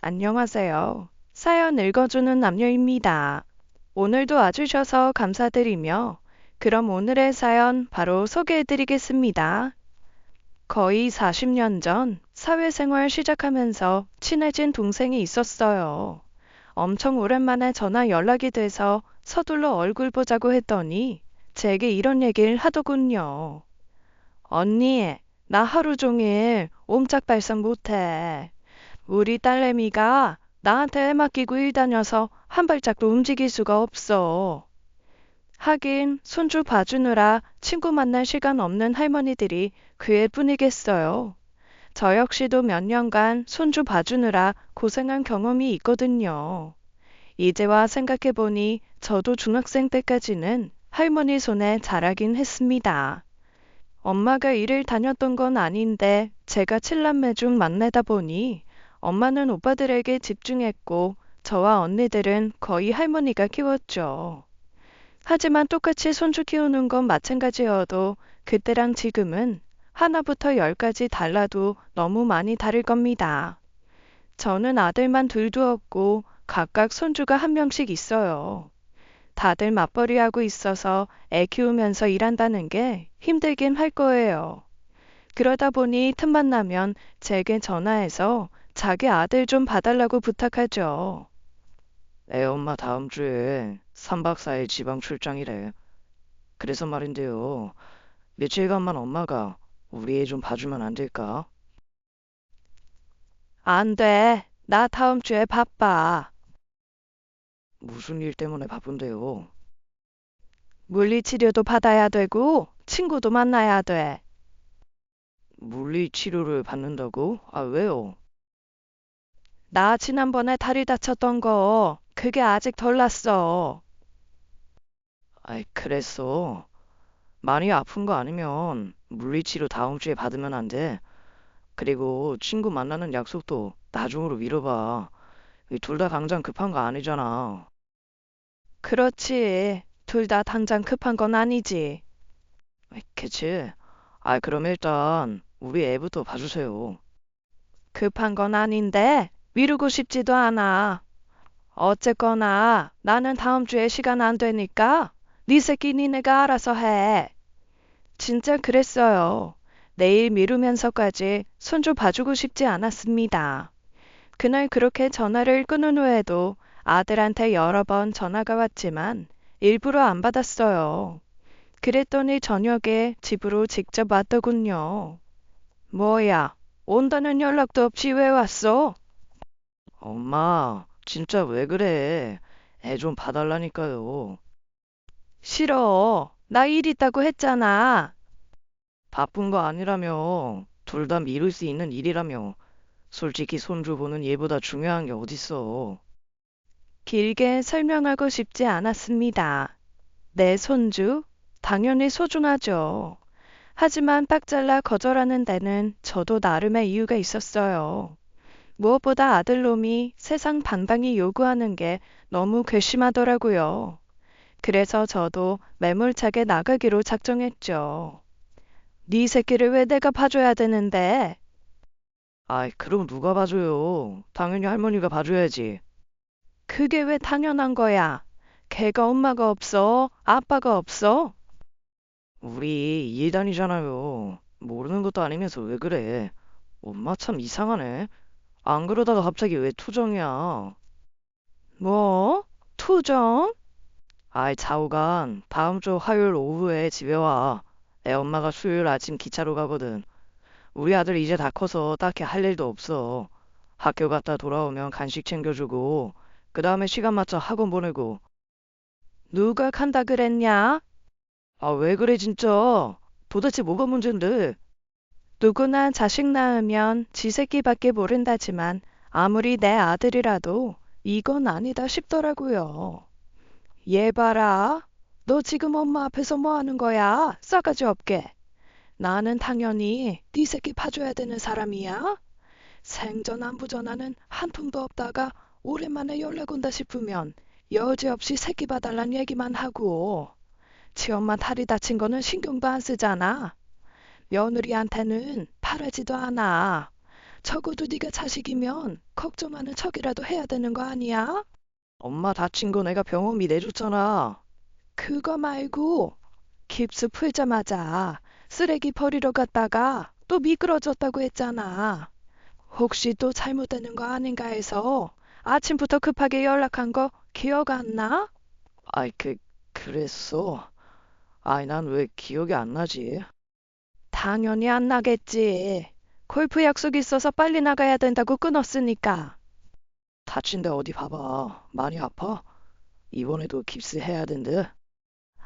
안녕하세요. 사연 읽어주는 남녀입니다. 오늘도 와주셔서 감사드리며, 그럼 오늘의 사연 바로 소개해드리겠습니다. 거의 40년 전 사회생활 시작하면서 친해진 동생이 있었어요. 엄청 오랜만에 전화 연락이 돼서 서둘러 얼굴 보자고 했더니 제게 이런 얘기를 하더군요. 언니, 나 하루 종일 옴짝달싹 못해. 우리 딸내미가 나한테 맡기고 일 다녀서 한 발짝도 움직일 수가 없어. 하긴 손주 봐주느라 친구 만날 시간 없는 할머니들이 그일 뿐이겠어요. 저 역시도 몇 년간 손주 봐주느라 고생한 경험이 있거든요. 이제와 생각해보니 저도 중학생 때까지는 할머니 손에 자라긴 했습니다. 엄마가 일을 다녔던 건 아닌데 제가 칠남매 중 막내다 보니 엄마는 오빠들에게 집중했고 저와 언니들은 거의 할머니가 키웠죠. 하지만 똑같이 손주 키우는 건 마찬가지여도 그때랑 지금은 하나부터 열까지 달라도 너무 많이 다를 겁니다. 저는 아들만 둘 두었고 각각 손주가 한 명씩 있어요. 다들 맞벌이하고 있어서 애 키우면서 일한다는 게 힘들긴 할 거예요. 그러다 보니 틈만 나면 제게 전화해서 자기 아들 좀 봐달라고 부탁하죠. 애 엄마 다음 주에 3박 4일 지방 출장이래. 그래서 말인데요. 며칠간만 엄마가 우리 애 좀 봐주면 안 될까? 안 돼. 나 다음 주에 바빠. 무슨 일 때문에 바쁜데요? 물리치료도 받아야 되고 친구도 만나야 돼. 물리 치료를 받는다고? 아, 왜요? 나 지난번에 다리 다쳤던 거 그게 아직 덜 났어. 아이, 그랬어. 많이 아픈 거 아니면 물리 치료 다음 주에 받으면 안 돼. 그리고 친구 만나는 약속도 나중으로 미뤄봐. 둘 다 당장 급한 거 아니잖아. 그렇지. 둘 다 당장 급한 건 아니지. 아이, 그치? 아, 그럼 일단 우리 애부터 봐주세요. 급한 건 아닌데 미루고 싶지도 않아. 어쨌거나 나는 다음 주에 시간 안 되니까 네 새끼 니네가 알아서 해. 진짜 그랬어요. 내일 미루면서까지 손주 봐주고 싶지 않았습니다. 그날 그렇게 전화를 끊은 후에도 아들한테 여러 번 전화가 왔지만 일부러 안 받았어요. 그랬더니 저녁에 집으로 직접 왔더군요. 뭐야, 온다는 연락도 없이 왜 왔어? 엄마, 진짜 왜 그래? 애 좀 봐달라니까요. 싫어. 나 일 있다고 했잖아. 바쁜 거 아니라며. 둘 다 미룰 수 있는 일이라며. 솔직히 손주 보는 얘보다 중요한 게 어딨어. 길게 설명하고 싶지 않았습니다. 내 손주? 당연히 소중하죠. 하지만 딱 잘라 거절하는 데는 저도 나름의 이유가 있었어요. 무엇보다 아들놈이 세상 방방이 요구하는 게 너무 괘씸하더라고요. 그래서 저도 매몰차게 나가기로 작정했죠. 네 새끼를 왜 내가 봐줘야 되는데? 아이, 그럼 누가 봐줘요? 당연히 할머니가 봐줘야지. 그게 왜 당연한 거야? 걔가 엄마가 없어? 아빠가 없어? 우리 일 다니잖아요. 모르는 것도 아니면서 왜 그래? 엄마 참 이상하네. 안 그러다가 갑자기 왜 투정이야? 뭐? 투정? 아이, 좌우간 다음 주 화요일 오후에 집에 와. 애 엄마가 수요일 아침 기차로 가거든. 우리 아들 이제 다 커서 딱히 할 일도 없어. 학교 갔다 돌아오면 간식 챙겨주고, 그 다음에 시간 맞춰 학원 보내고. 누가 간다 그랬냐? 아, 왜 그래, 진짜? 도대체 뭐가 문제인데? 누구나 자식 낳으면 지 새끼밖에 모른다지만 아무리 내 아들이라도 이건 아니다 싶더라고요. 얘 봐라. 너 지금 엄마 앞에서 뭐 하는 거야? 싸가지 없게. 나는 당연히 네 새끼 봐줘야 되는 사람이야. 생전안부전화는 한 통도 없다가 오랜만에 연락 온다 싶으면 여지없이 새끼 봐달란 얘기만 하고 지 엄마 다리 다친 거는 신경도 안 쓰잖아. 며느리한테는 바라지도 않아. 적어도 네가 자식이면 걱정하는 척이라도 해야 되는 거 아니야? 엄마 다친 거 내가 병원비 내줬잖아. 그거 말고 깁스 풀자마자 쓰레기 버리러 갔다가 또 미끄러졌다고 했잖아. 혹시 또 잘못되는 거 아닌가 해서 아침부터 급하게 연락한 거 기억 안 나? 아이, 그랬어. 아이, 난 왜 기억이 안 나지? 당연히 안 나겠지. 골프 약속 있어서 빨리 나가야 된다고 끊었으니까. 다친데 어디 봐봐. 많이 아파? 이번에도 깁스해야 된대.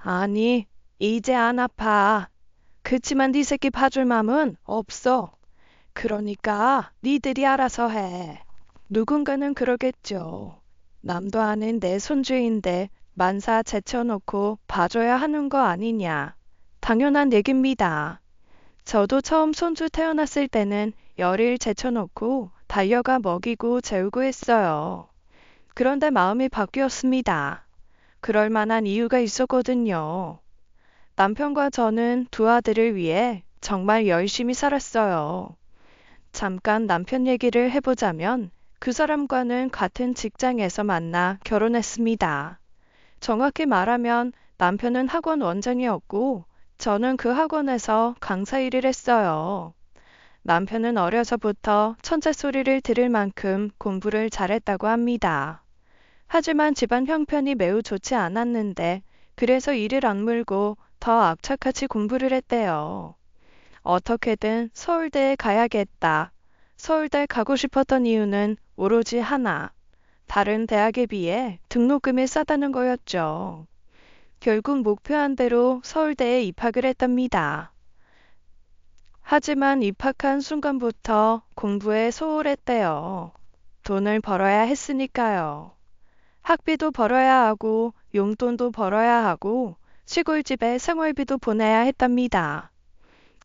아니, 이제 안 아파. 그치만 네 새끼 봐줄 맘은 없어. 그러니까 니들이 알아서 해. 누군가는 그러겠죠. 남도 아닌 내 손주인데 만사 제쳐놓고 봐줘야 하는 거 아니냐. 당연한 얘기입니다. 저도 처음 손주 태어났을 때는 열일 제쳐놓고 달려가 먹이고 재우고 했어요. 그런데 마음이 바뀌었습니다. 그럴 만한 이유가 있었거든요. 남편과 저는 두 아들을 위해 정말 열심히 살았어요. 잠깐 남편 얘기를 해보자면 그 사람과는 같은 직장에서 만나 결혼했습니다. 정확히 말하면 남편은 학원 원장이었고 저는 그 학원에서 강사 일을 했어요. 남편은 어려서부터 천재 소리를 들을 만큼 공부를 잘했다고 합니다. 하지만 집안 형편이 매우 좋지 않았는데 그래서 이를 악물고 더 악착같이 공부를 했대요. 어떻게든 서울대에 가야겠다. 서울대 가고 싶었던 이유는 오로지 하나. 다른 대학에 비해 등록금이 싸다는 거였죠. 결국 목표한 대로 서울대에 입학을 했답니다. 하지만 입학한 순간부터 공부에 소홀했대요. 돈을 벌어야 했으니까요. 학비도 벌어야 하고 용돈도 벌어야 하고 시골집에 생활비도 보내야 했답니다.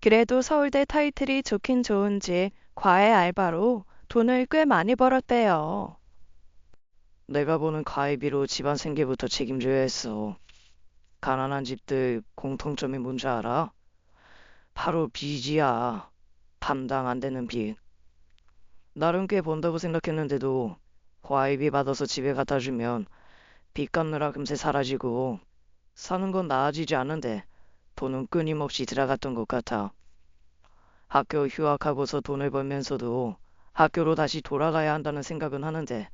그래도 서울대 타이틀이 좋긴 좋은지 과외 알바로 돈을 꽤 많이 벌었대요. 내가 보는 가입비로 집안 생계부터 책임져야 했어. 가난한 집들 공통점이 뭔지 알아? 바로 빚이야. 감당 안 되는 빚. 나름 꽤 번다고 생각했는데도 과외비 받아서 집에 갖다 주면 빚 갚느라 금세 사라지고 사는 건 나아지지 않는데 돈은 끊임없이 들어갔던 것 같아. 학교 휴학하고서 돈을 벌면서도 학교로 다시 돌아가야 한다는 생각은 하는데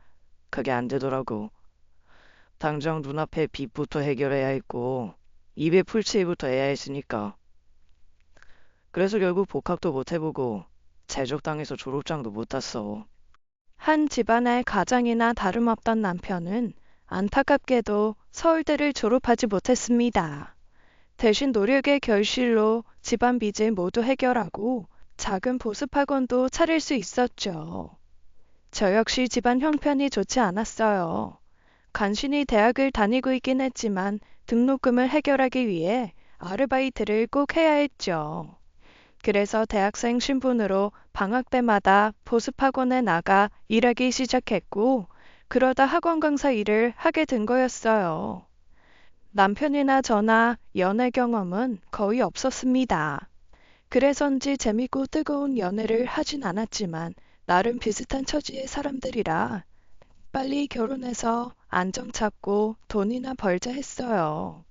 그게 안 되더라고. 당장 눈앞에 빚부터 해결해야 했고 입에 풀칠부터 해야 했으니까. 그래서 결국 복학도 못 해보고 제적당해서 졸업장도 못 땄어. 한 집안의 가장이나 다름없던 남편은 안타깝게도 서울대를 졸업하지 못했습니다. 대신 노력의 결실로 집안 빚을 모두 해결하고 작은 보습학원도 차릴 수 있었죠. 저 역시 집안 형편이 좋지 않았어요. 간신히 대학을 다니고 있긴 했지만 등록금을 해결하기 위해 아르바이트를 꼭 해야 했죠. 그래서 대학생 신분으로 방학 때마다 보습학원에 나가 일하기 시작했고, 그러다 학원 강사 일을 하게 된 거였어요. 남편이나 저나 연애 경험은 거의 없었습니다. 그래서인지 재밌고 뜨거운 연애를 하진 않았지만, 나름 비슷한 처지의 사람들이라 빨리 결혼해서 안정 찾고 돈이나 벌자 했어요.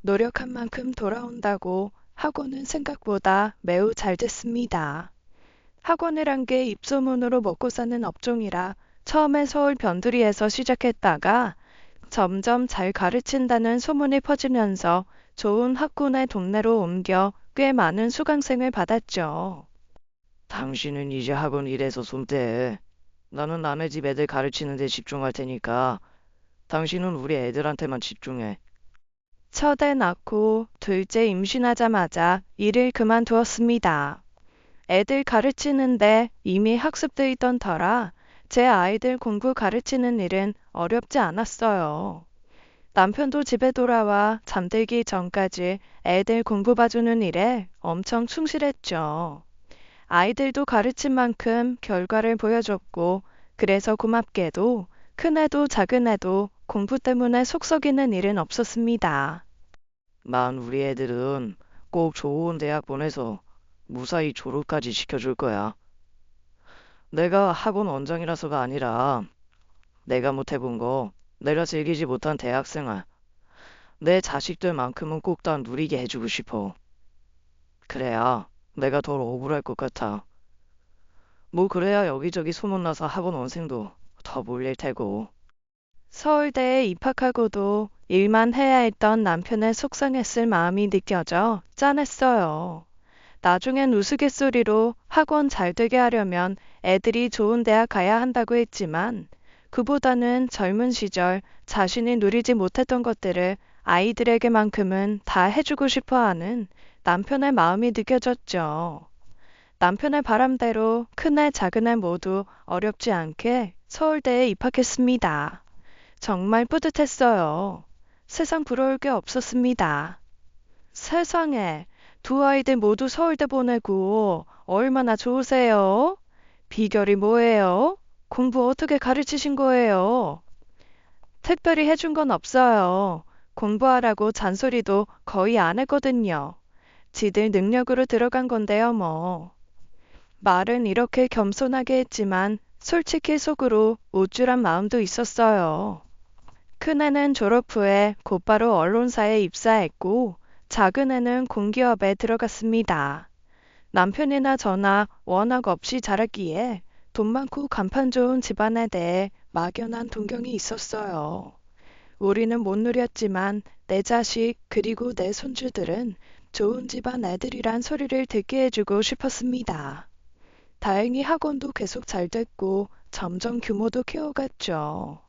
노력한 만큼 돌아온다고 학원은 생각보다 매우 잘 됐습니다. 학원이란 게 입소문으로 먹고 사는 업종이라 처음에 서울 변두리에서 시작했다가 점점 잘 가르친다는 소문이 퍼지면서 좋은 학군의 동네로 옮겨 꽤 많은 수강생을 받았죠. 당신은 이제 학원 일에서 손 떼. 나는 남의 집 애들 가르치는 데 집중할 테니까 당신은 우리 애들한테만 집중해. 첫애 낳고 둘째 임신하자마자 일을 그만두었습니다. 애들 가르치는데 이미 학습돼 있던 터라 제 아이들 공부 가르치는 일은 어렵지 않았어요. 남편도 집에 돌아와 잠들기 전까지 애들 공부 봐주는 일에 엄청 충실했죠. 아이들도 가르친 만큼 결과를 보여줬고, 그래서 고맙게도 큰애도 작은애도 공부 때문에 속 썩이는 일은 없었습니다. 난 우리 애들은 꼭 좋은 대학 보내서 무사히 졸업까지 시켜줄 거야. 내가 학원 원장이라서가 아니라 내가 못 해본 거, 내가 즐기지 못한 대학생활, 내 자식들만큼은 꼭 다 누리게 해주고 싶어. 그래야 내가 덜 억울할 것 같아. 뭐 그래야 여기저기 소문나서 학원 원생도 더 몰릴 테고. 서울대에 입학하고도 일만 해야 했던 남편의 속상했을 마음이 느껴져 짠했어요. 나중엔 우스갯소리로 학원 잘 되게 하려면 애들이 좋은 대학 가야 한다고 했지만 그보다는 젊은 시절 자신이 누리지 못했던 것들을 아이들에게만큼은 다 해주고 싶어 하는 남편의 마음이 느껴졌죠. 남편의 바람대로 큰애 작은애 모두 어렵지 않게 서울대에 입학했습니다. 정말 뿌듯했어요. 세상 부러울 게 없었습니다. 세상에, 두 아이들 모두 서울대 보내고 얼마나 좋으세요? 비결이 뭐예요? 공부 어떻게 가르치신 거예요? 특별히 해준 건 없어요. 공부하라고 잔소리도 거의 안 했거든요. 지들 능력으로 들어간 건데요, 뭐. 말은 이렇게 겸손하게 했지만 솔직히 속으로 우쭐한 마음도 있었어요. 큰애는 졸업 후에 곧바로 언론사에 입사했고 작은애는 공기업에 들어갔습니다. 남편이나 저나 워낙 없이 자랐기에 돈 많고 간판 좋은 집안에 대해 막연한 동경이 있었어요. 우리는 못 누렸지만 내 자식 그리고 내 손주들은 좋은 집안 애들이란 소리를 듣게 해주고 싶었습니다. 다행히 학원도 계속 잘 됐고 점점 규모도 키워갔죠.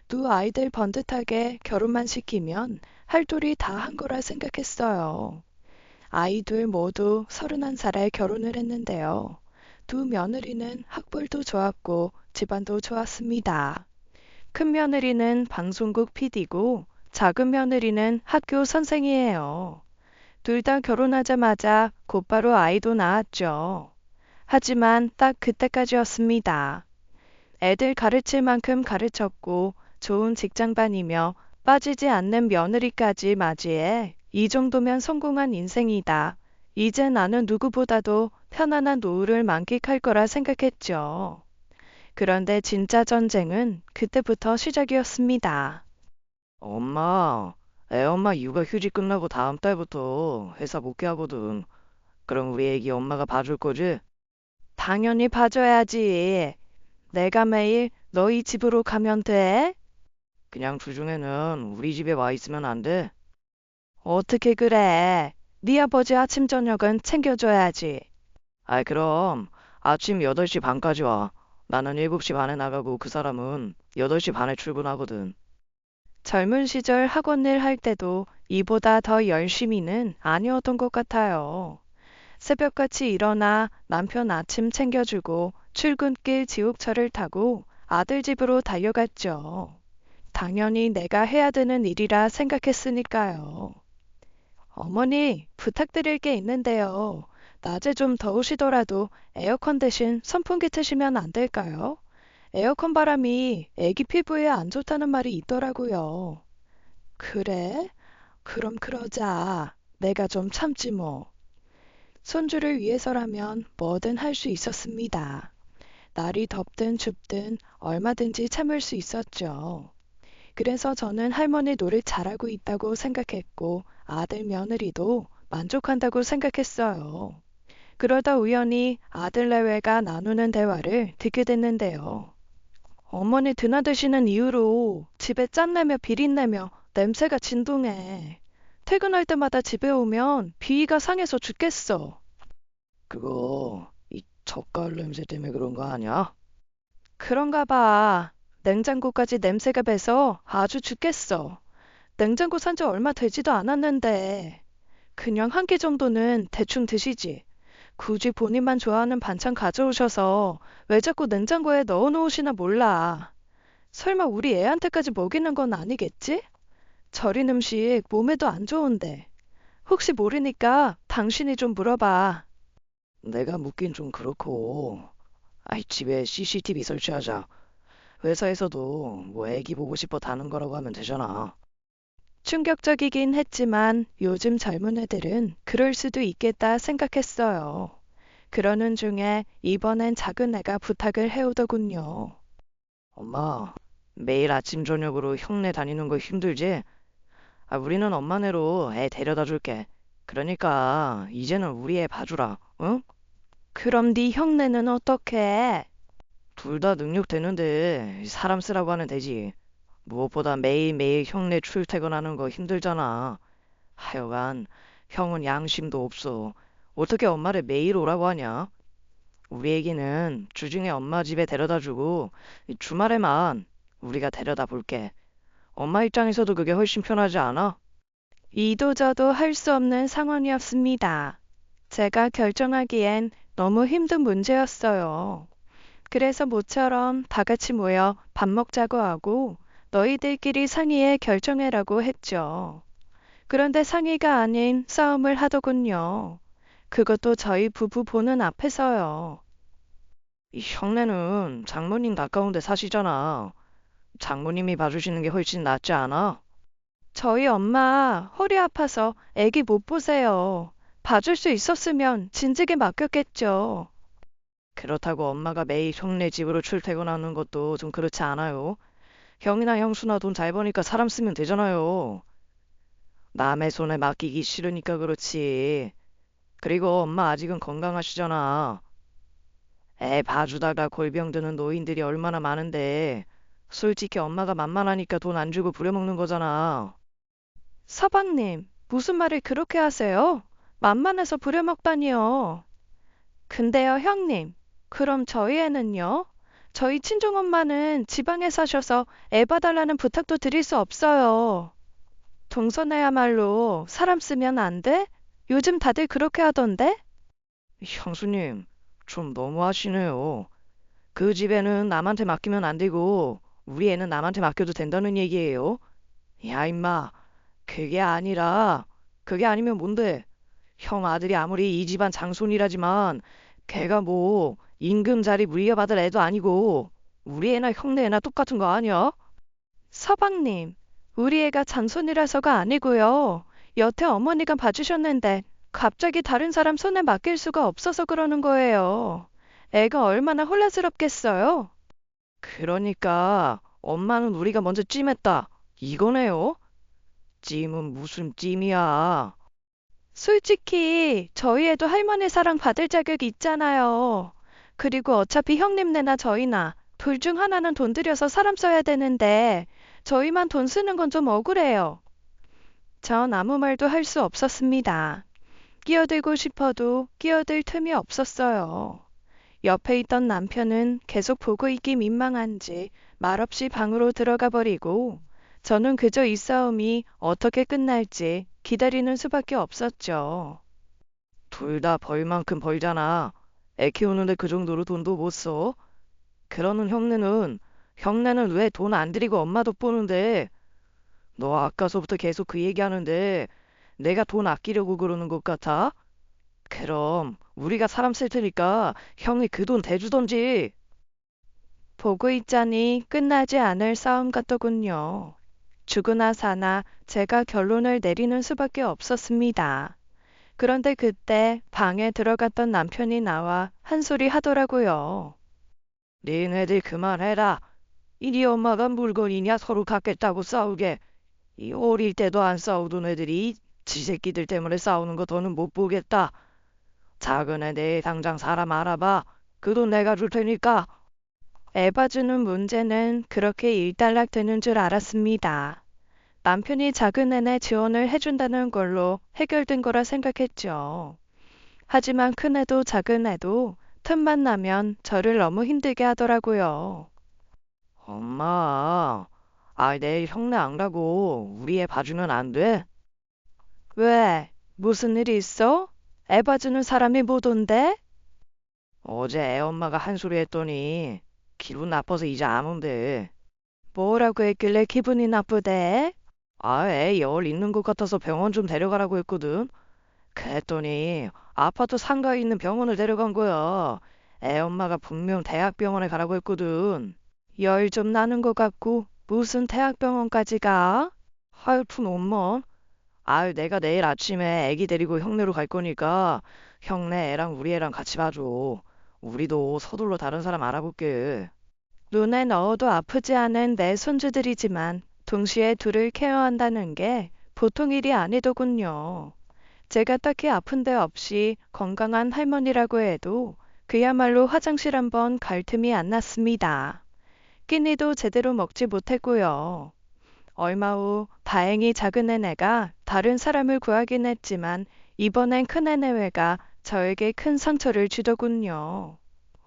두 아이들 번듯하게 결혼만 시키면 할 도리 다 한 거라 생각했어요. 아이들 모두 31살에 결혼을 했는데요. 두 며느리는 학벌도 좋았고 집안도 좋았습니다. 큰 며느리는 방송국 PD고 작은 며느리는 학교 선생이에요. 둘 다 결혼하자마자 곧바로 아이도 낳았죠. 하지만 딱 그때까지였습니다. 애들 가르칠 만큼 가르쳤고 좋은 직장반이며 빠지지 않는 며느리까지 맞이해 이 정도면 성공한 인생이다. 이제 나는 누구보다도 편안한 노후를 만끽할 거라 생각했죠. 그런데 진짜 전쟁은 그때부터 시작이었습니다. 엄마, 애엄마 육아 휴직 끝나고 다음 달부터 회사 복귀하거든. 그럼 우리 애기 엄마가 봐줄 거지? 당연히 봐줘야지. 내가 매일 너희 집으로 가면 돼? 그냥 주중에는 우리 집에 와 있으면 안 돼? 어떻게 그래? 네 아버지 아침 저녁은 챙겨줘야지. 아이, 그럼 아침 8시 반까지 와. 나는 7시 반에 나가고 그 사람은 8시 반에 출근하거든. 젊은 시절 학원 일 할 때도 이보다 더 열심히는 아니었던 것 같아요. 새벽같이 일어나 남편 아침 챙겨주고 출근길 지옥철을 타고 아들 집으로 달려갔죠. 당연히 내가 해야 되는 일이라 생각했으니까요. 어머니, 부탁드릴 게 있는데요. 낮에 좀 더우시더라도 에어컨 대신 선풍기 트시면 안 될까요? 에어컨 바람이 애기 피부에 안 좋다는 말이 있더라고요. 그래? 그럼 그러자. 내가 좀 참지 뭐. 손주를 위해서라면 뭐든 할 수 있었습니다. 날이 덥든 춥든 얼마든지 참을 수 있었죠. 그래서 저는 할머니 노릇 잘하고 있다고 생각했고 아들 며느리도 만족한다고 생각했어요. 그러다 우연히 아들 내외가 나누는 대화를 듣게 됐는데요. 어머니 드나드시는 이유로 집에 짠내며 비린내며 냄새가 진동해. 퇴근할 때마다 집에 오면 비위가 상해서 죽겠어. 그거 이 젓갈 냄새 때문에 그런 거 아니야? 그런가 봐. 냉장고까지 냄새가 배서 아주 죽겠어. 냉장고 산지 얼마 되지도 않았는데. 그냥 한 끼 정도는 대충 드시지. 굳이 본인만 좋아하는 반찬 가져오셔서 왜 자꾸 냉장고에 넣어놓으시나 몰라. 설마 우리 애한테까지 먹이는 건 아니겠지? 절인 음식 몸에도 안 좋은데. 혹시 모르니까 당신이 좀 물어봐. 내가 묻긴 좀 그렇고. 아이, 집에 CCTV 설치하자. 회사에서도 뭐 애기 보고 싶어 다는 거라고 하면 되잖아. 충격적이긴 했지만 요즘 젊은 애들은 그럴 수도 있겠다 생각했어요. 그러는 중에 이번엔 작은 애가 부탁을 해오더군요. 엄마, 매일 아침 저녁으로 형네 다니는 거 힘들지? 우리는 엄마네로 애 데려다 줄게. 그러니까 이제는 우리 애 봐주라, 응? 그럼 네 형네는 어떻게? 둘 다 능력 되는데 사람 쓰라고 하면 되지. 무엇보다 매일매일 형네 출퇴근하는 거 힘들잖아. 하여간 형은 양심도 없어. 어떻게 엄마를 매일 오라고 하냐? 우리 애기는 주중에 엄마 집에 데려다 주고 주말에만 우리가 데려다 볼게. 엄마 입장에서도 그게 훨씬 편하지 않아? 이도저도 할 수 없는 상황이었습니다. 제가 결정하기엔 너무 힘든 문제였어요. 그래서 모처럼 다 같이 모여 밥 먹자고 하고 너희들끼리 상의해 결정해라고 했죠. 그런데 상의가 아닌 싸움을 하더군요. 그것도 저희 부부 보는 앞에서요. 이 형네는 장모님 가까운데 사시잖아. 장모님이 봐주시는 게 훨씬 낫지 않아? 저희 엄마 허리 아파서 애기 못 보세요. 봐줄 수 있었으면 진즉에 맡겼겠죠. 그렇다고 엄마가 매일 형네 집으로 출퇴근하는 것도 좀 그렇지 않아요? 형이나 형수나 돈 잘 버니까 사람 쓰면 되잖아요. 남의 손에 맡기기 싫으니까 그렇지. 그리고 엄마 아직은 건강하시잖아. 애 봐주다가 골병 드는 노인들이 얼마나 많은데 솔직히 엄마가 만만하니까 돈 안 주고 부려먹는 거잖아. 서방님, 무슨 말을 그렇게 하세요? 만만해서 부려먹다니요. 근데요, 형님. 그럼 저희 애는요? 저희 친정엄마는 지방에 사셔서 애 봐달라는 부탁도 드릴 수 없어요. 동서나야말로 사람 쓰면 안 돼? 요즘 다들 그렇게 하던데? 형수님, 좀 너무하시네요. 그 집에는 남한테 맡기면 안 되고 우리 애는 남한테 맡겨도 된다는 얘기예요. 야, 임마. 그게 아니면 뭔데? 형 아들이 아무리 이 집안 장손이라지만 걔가 뭐 임금 자리 물려받을 애도 아니고 우리 애나 형네 애나 똑같은 거 아니야? 서방님, 우리 애가 잔손이라서가 아니고요. 여태 어머니가 봐주셨는데 갑자기 다른 사람 손에 맡길 수가 없어서 그러는 거예요. 애가 얼마나 혼란스럽겠어요? 그러니까 엄마는 우리가 먼저 찜했다. 이거네요? 찜은 무슨 찜이야? 솔직히 저희 애도 할머니 사랑 받을 자격 있잖아요. 그리고 어차피 형님네나 저희나 둘 중 하나는 돈 들여서 사람 써야 되는데 저희만 돈 쓰는 건 좀 억울해요. 전 아무 말도 할 수 없었습니다. 끼어들고 싶어도 끼어들 틈이 없었어요. 옆에 있던 남편은 계속 보고 있기 민망한지 말없이 방으로 들어가 버리고 저는 그저 이 싸움이 어떻게 끝날지 기다리는 수밖에 없었죠. 둘 다 벌 만큼 벌잖아. 애 키우는데 그 정도로 돈도 못 써? 그러는 형네는 왜 돈 안 들이고 엄마 덕보는데? 너 아까서부터 계속 그 얘기하는데 내가 돈 아끼려고 그러는 것 같아? 그럼 우리가 사람 쓸 테니까 형이 그 돈 대주던지. 보고 있자니 끝나지 않을 싸움 같더군요. 죽으나 사나 제가 결론을 내리는 수밖에 없었습니다. 그런데 그때 방에 들어갔던 남편이 나와 한 소리 하더라고요. 니네들 그만해라. 이네 엄마가 물건이냐 서로 갖겠다고 싸우게. 이 어릴 때도 안 싸우던 애들이 지 새끼들 때문에 싸우는 거 더는 못 보겠다. 작은 애 내일 당장 사람 알아봐. 그 돈 내가 줄 테니까. 애 봐주는 문제는 그렇게 일단락 되는 줄 알았습니다. 남편이 작은 애네 지원을 해준다는 걸로 해결된 거라 생각했죠. 하지만 큰 애도 작은 애도 틈만 나면 저를 너무 힘들게 하더라고요. 엄마, 내일 형네 안 가고 우리 애 봐주면 안 돼? 왜? 무슨 일 있어? 애 봐주는 사람이 못 온대? 어제 애 엄마가 한 소리 했더니 기분 나빠서 이제 안 온대. 뭐라고 했길래 기분이 나쁘대? 애 열 있는 것 같아서 병원 좀 데려가라고 했거든. 그랬더니 아파트 상가에 있는 병원을 데려간 거야. 애 엄마가 분명 대학병원에 가라고 했거든. 열 좀 나는 것 같고 무슨 대학병원까지 가? 하여튼 엄마, 내가 내일 아침에 애기 데리고 형네로 갈 거니까 형네 애랑 우리 애랑 같이 봐줘. 우리도 서둘러 다른 사람 알아볼게. 눈에 넣어도 아프지 않은 내 손주들이지만 동시에 둘을 케어한다는 게 보통 일이 아니더군요. 제가 딱히 아픈 데 없이 건강한 할머니라고 해도 그야말로 화장실 한번 갈 틈이 안 났습니다. 끼니도 제대로 먹지 못했고요. 얼마 후 다행히 작은 애네가 다른 사람을 구하긴 했지만 이번엔 큰 애네회가 저에게 큰 상처를 주더군요.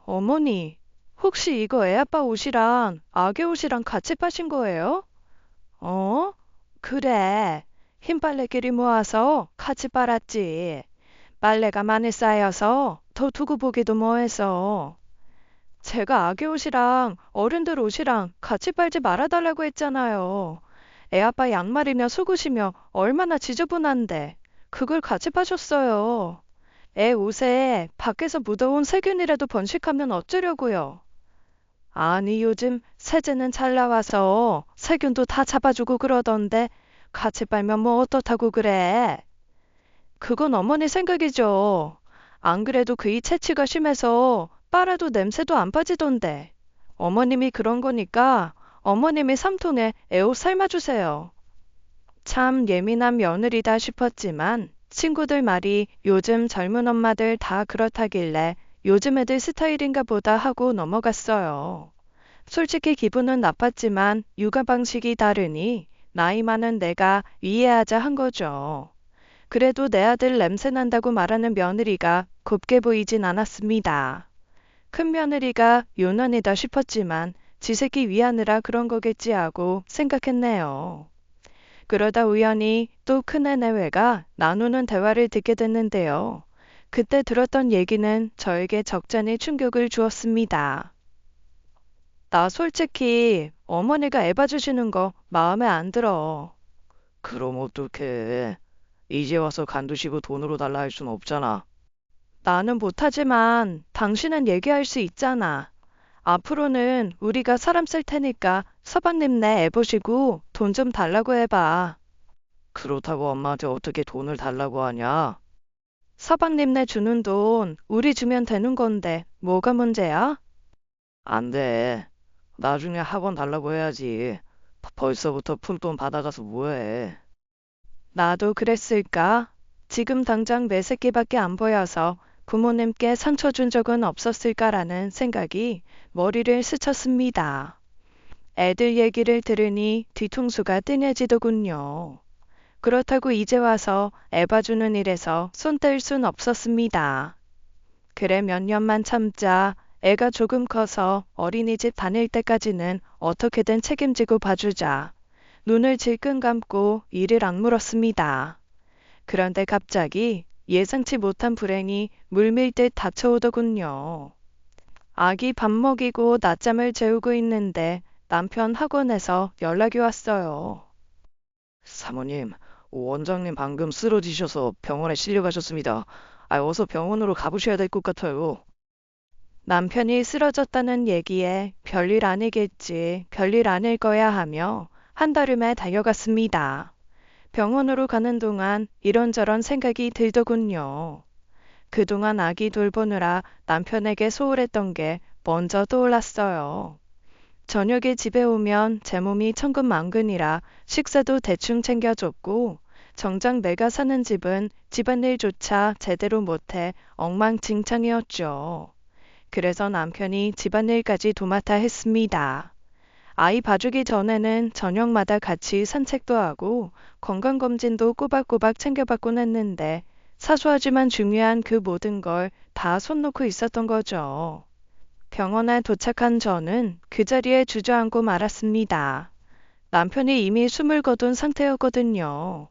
어머니, 혹시 이거 애아빠 옷이랑 아기 옷이랑 같이 파신 거예요? 어? 그래. 흰 빨래끼리 모아서 같이 빨았지. 빨래가 많이 쌓여서 더 두고 보기도 뭐해서. 제가 아기 옷이랑 어른들 옷이랑 같이 빨지 말아달라고 했잖아요. 애아빠 양말이며 속옷이며 얼마나 지저분한데 그걸 같이 빠셨어요. 애 옷에 밖에서 묻어온 세균이라도 번식하면 어쩌려고요. 아니 요즘 세제는 잘 나와서 세균도 다 잡아주고 그러던데 같이 빨면 뭐 어떻다고 그래. 그건 어머니 생각이죠. 안 그래도 그이 체취가 심해서 빨아도 냄새도 안 빠지던데. 어머님이 그런 거니까 어머님이 삼통에 애옷 삶아주세요. 참 예민한 며느리다 싶었지만 친구들 말이 요즘 젊은 엄마들 다 그렇다길래 요즘 애들 스타일인가 보다 하고 넘어갔어요. 솔직히 기분은 나빴지만 육아 방식이 다르니 나이 많은 내가 이해하자 한 거죠. 그래도 내 아들 냄새 난다고 말하는 며느리가 곱게 보이진 않았습니다. 큰 며느리가 요난이다 싶었지만 지 새끼 위하느라 그런 거겠지 하고 생각했네요. 그러다 우연히 또 큰애 내외가 나누는 대화를 듣게 됐는데요. 그때 들었던 얘기는 저에게 적잖이 충격을 주었습니다. 나 솔직히 어머니가 애 봐주시는 거 마음에 안 들어. 그럼 어떡해. 이제 와서 간두시고 돈으로 달라 할 순 없잖아. 나는 못하지만 당신은 얘기할 수 있잖아. 앞으로는 우리가 사람 쓸 테니까 서방님네 애 보시고 돈 좀 달라고 해봐. 그렇다고 엄마한테 어떻게 돈을 달라고 하냐? 서방님네 주는 돈 우리 주면 되는 건데 뭐가 문제야? 안 돼. 나중에 학원 달라고 해야지. 벌써부터 푼돈 받아가서 뭐해. 나도 그랬을까? 지금 당장 내 새끼밖에 안 보여서 부모님께 상처 준 적은 없었을까라는 생각이 머리를 스쳤습니다. 애들 얘기를 들으니 뒤통수가 뜨내지더군요. 그렇다고 이제 와서 애 봐주는 일에서 손 뗄 순 없었습니다. 그래 몇 년만 참자. 애가 조금 커서 어린이집 다닐 때까지는 어떻게든 책임지고 봐주자. 눈을 질끈 감고 이를 악물었습니다. 그런데 갑자기 예상치 못한 불행이 물밀듯 닥쳐오더군요. 아기 밥 먹이고 낮잠을 재우고 있는데 남편 학원에서 연락이 왔어요. 사모님, 원장님 방금 쓰러지셔서 병원에 실려가셨습니다. 어서 병원으로 가보셔야 될 것 같아요. 남편이 쓰러졌다는 얘기에 별일 아니겠지, 별일 아닐 거야 하며 한달음에 달려갔습니다. 병원으로 가는 동안 이런저런 생각이 들더군요. 그동안 아기 돌보느라 남편에게 소홀했던 게 먼저 떠올랐어요. 저녁에 집에 오면 제 몸이 천근만근이라 식사도 대충 챙겨줬고 정작 내가 사는 집은 집안일조차 제대로 못해 엉망진창이었죠. 그래서 남편이 집안일까지 도맡아 했습니다. 아이 봐주기 전에는 저녁마다 같이 산책도 하고 건강검진도 꼬박꼬박 챙겨받곤 했는데 사소하지만 중요한 그 모든 걸 다 손 놓고 있었던 거죠. 병원에 도착한 저는 그 자리에 주저앉고 말았습니다. 남편이 이미 숨을 거둔 상태였거든요.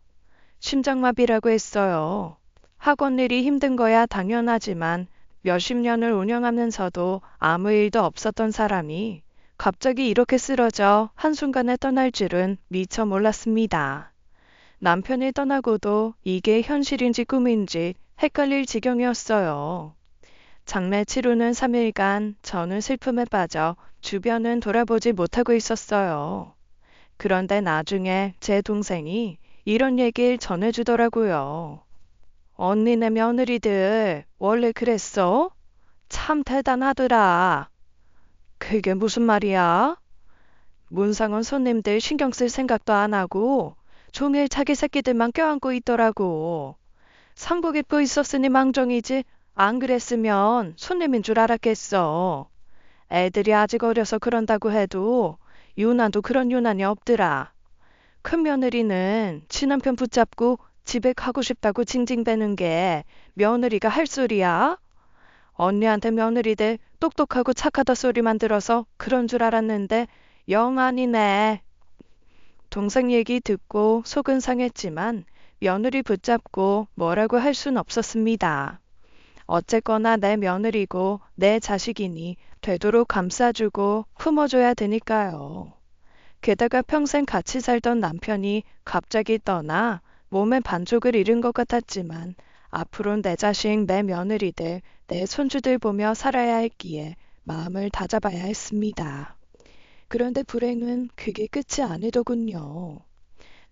심장마비라고 했어요. 학원 일이 힘든 거야 당연하지만 몇십 년을 운영하면서도 아무 일도 없었던 사람이 갑자기 이렇게 쓰러져 한순간에 떠날 줄은 미처 몰랐습니다. 남편이 떠나고도 이게 현실인지 꿈인지 헷갈릴 지경이었어요. 장례 치르는 3일간 저는 슬픔에 빠져 주변은 돌아보지 못하고 있었어요. 그런데 나중에 제 동생이 이런 얘기를 전해주더라고요. 언니네 며느리들 원래 그랬어? 참 대단하더라. 그게 무슨 말이야? 문상원 손님들 신경 쓸 생각도 안 하고 종일 자기 새끼들만 껴안고 있더라고. 상복 입고 있었으니 망정이지 안 그랬으면 손님인 줄 알았겠어. 애들이 아직 어려서 그런다고 해도 유난도 그런 유난이 없더라. 큰 며느리는 친남편 붙잡고 집에 가고 싶다고 징징대는 게 며느리가 할 소리야? 언니한테 며느리들 똑똑하고 착하다 소리만 들어서 그런 줄 알았는데 영 아니네. 동생 얘기 듣고 속은 상했지만 며느리 붙잡고 뭐라고 할 순 없었습니다. 어쨌거나 내 며느리고 내 자식이니 되도록 감싸주고 품어줘야 되니까요. 게다가 평생 같이 살던 남편이 갑자기 떠나 몸에 반쪽을 잃은 것 같았지만 앞으로는 내 자식, 내 며느리들, 내 손주들 보며 살아야 했기에 마음을 다잡아야 했습니다. 그런데 불행은 그게 끝이 아니더군요.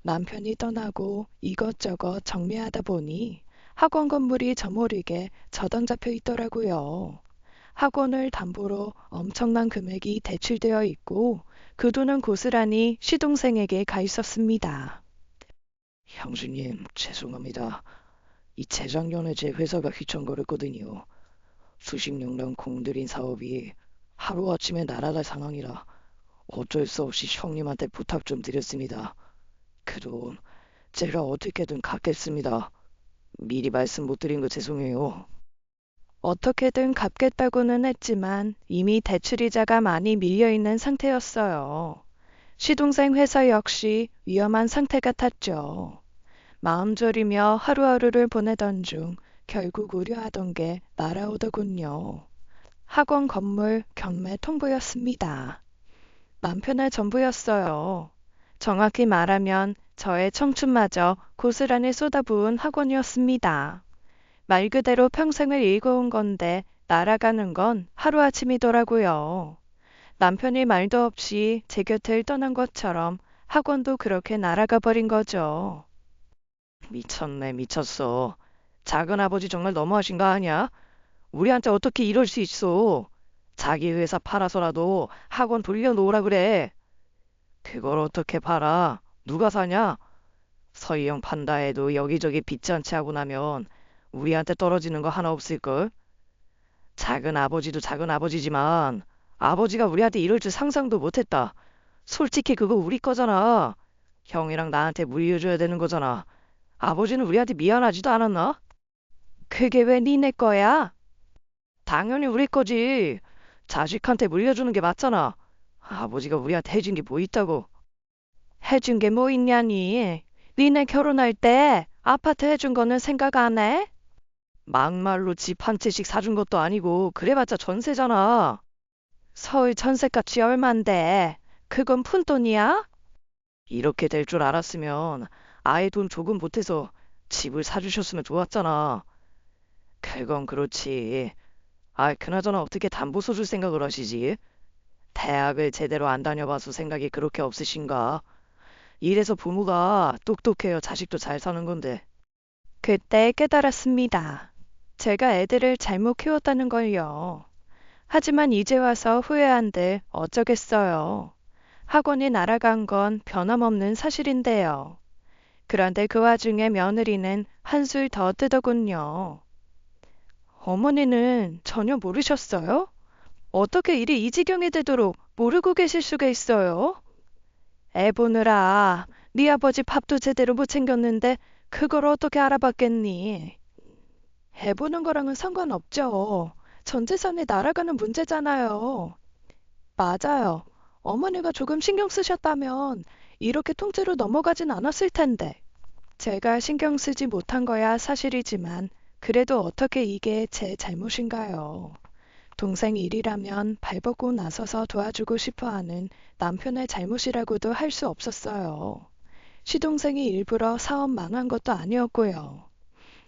남편이 떠나고 이것저것 정리하다 보니 학원 건물이 저모르게 저당 잡혀 있더라고요. 학원을 담보로 엄청난 금액이 대출되어 있고 그 돈은 고스란히 시동생에게 가 있었습니다. 형수님, 죄송합니다. 이 재작년에 제 회사가 휘청거렸거든요. 수십 년간 공들인 사업이 하루아침에 날아갈 상황이라 어쩔 수 없이 형님한테 부탁 좀 드렸습니다. 그 돈 제가 어떻게든 갚겠습니다. 미리 말씀 못 드린 거 죄송해요. 어떻게든 갚겠다고는 했지만 이미 대출이자가 많이 밀려있는 상태였어요. 시동생 회사 역시 위험한 상태 같았죠. 마음 졸이며 하루하루를 보내던 중 결국 우려하던 게 날아오더군요. 학원 건물 경매 통보였습니다. 남편의 전부였어요. 정확히 말하면 저의 청춘마저 고스란히 쏟아부은 학원이었습니다. 말 그대로 평생을 읽어온 건데 날아가는 건 하루아침이더라고요. 남편이 말도 없이 제 곁을 떠난 것처럼 학원도 그렇게 날아가 버린 거죠. 미쳤네, 미쳤어. 작은아버지 정말 너무하신 거 아니야? 우리한테 어떻게 이럴 수 있어? 자기 회사 팔아서라도 학원 돌려놓으라 그래. 그걸 어떻게 팔아? 누가 사냐? 서희영 판다 해도 여기저기 빚잔치 하고 나면 우리한테 떨어지는 거 하나 없을걸? 작은 아버지도 작은 아버지지만 아버지가 우리한테 이럴 줄 상상도 못했다. 솔직히 그거 우리 거잖아. 형이랑 나한테 물려줘야 되는 거잖아. 아버지는 우리한테 미안하지도 않았나? 그게 왜 니네 거야? 당연히 우리 거지. 자식한테 물려주는 게 맞잖아. 아버지가 우리한테 해준 게 뭐 있다고. 해준 게 뭐 있냐니. 니네 결혼할 때 아파트 해준 거는 생각 안 해? 막말로 집 한 채씩 사준 것도 아니고 그래봤자 전세잖아. 서울 전셋값이 얼만데 그건 푼돈이야? 이렇게 될 줄 알았으면 아예 돈 조금 보태서 집을 사주셨으면 좋았잖아. 그건 그렇지. 그나저나 어떻게 담보서 줄 생각을 하시지? 대학을 제대로 안 다녀봐서 생각이 그렇게 없으신가? 이래서 부모가 똑똑해야 자식도 잘 사는 건데. 그때 깨달았습니다. 제가 애들을 잘못 키웠다는 걸요. 하지만 이제 와서 후회한들 어쩌겠어요. 학원이 날아간 건 변함없는 사실인데요. 그런데 그 와중에 며느리는 한술 더 뜨더군요. 어머니는 전혀 모르셨어요? 어떻게 일이 이 지경이 되도록 모르고 계실 수가 있어요? 애 보느라 네 아버지 밥도 제대로 못 챙겼는데 그걸 어떻게 알아봤겠니? 애 보는 거랑은 상관없죠. 전 재산이 날아가는 문제잖아요. 맞아요. 어머니가 조금 신경 쓰셨다면 이렇게 통째로 넘어가진 않았을 텐데. 제가 신경 쓰지 못한 거야 사실이지만 그래도 어떻게 이게 제 잘못인가요? 동생 일이라면 발벗고 나서서 도와주고 싶어하는 남편의 잘못이라고도 할 수 없었어요. 시동생이 일부러 사업 망한 것도 아니었고요.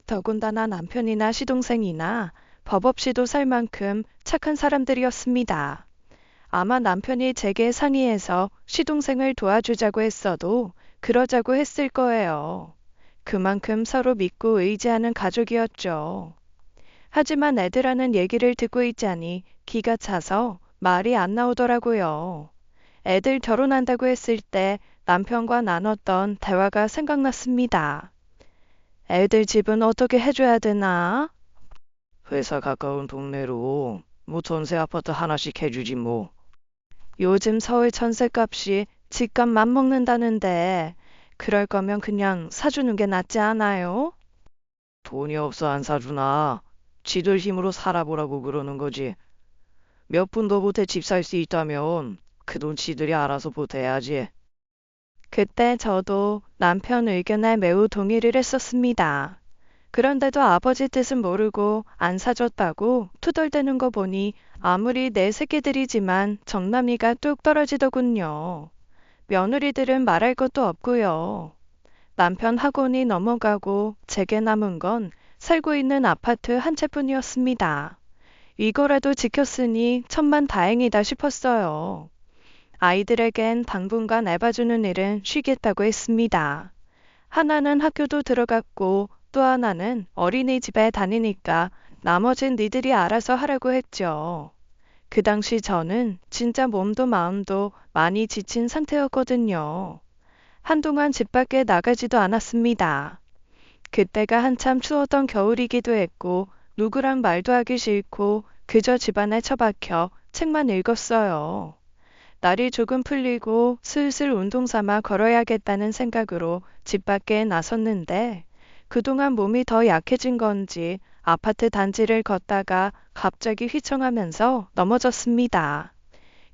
더군다나 남편이나 시동생이나 법 없이도 살 만큼 착한 사람들이었습니다. 아마 남편이 제게 상의해서 시동생을 도와주자고 했어도 그러자고 했을 거예요. 그만큼 서로 믿고 의지하는 가족이었죠. 하지만 애들하는 얘기를 듣고 있자니 기가 차서 말이 안 나오더라고요. 애들 결혼한다고 했을 때 남편과 나눴던 대화가 생각났습니다. 애들 집은 어떻게 해줘야 되나? 회사 가까운 동네로 뭐 전세 아파트 하나씩 해주지 뭐. 요즘 서울 전셋값이 집값 맞먹는다는데 그럴 거면 그냥 사주는 게 낫지 않아요? 돈이 없어 안 사주나. 지들 힘으로 살아보라고 그러는 거지. 몇 푼도 보태 집 살 수 있다면 그 돈 지들이 알아서 보태야지. 그때 저도 남편 의견에 매우 동의를 했었습니다. 그런데도 아버지 뜻은 모르고 안 사줬다고 투덜대는 거 보니 아무리 내 새끼들이지만 정남이가 뚝 떨어지더군요. 며느리들은 말할 것도 없고요. 남편 학원이 넘어가고 제게 남은 건 살고 있는 아파트 한 채뿐이었습니다. 이거라도 지켰으니 천만 다행이다 싶었어요. 아이들에겐 당분간 애봐주는 일은 쉬겠다고 했습니다. 하나는 학교도 들어갔고 또 하나는 어린이집에 다니니까 나머진 니들이 알아서 하라고 했죠. 그 당시 저는 진짜 몸도 마음도 많이 지친 상태였거든요. 한동안 집 밖에 나가지도 않았습니다. 그때가 한참 추웠던 겨울이기도 했고 누구랑 말도 하기 싫고 그저 집안에 처박혀 책만 읽었어요. 날이 조금 풀리고 슬슬 운동 삼아 걸어야겠다는 생각으로 집 밖에 나섰는데 그동안 몸이 더 약해진 건지 아파트 단지를 걷다가 갑자기 휘청하면서 넘어졌습니다.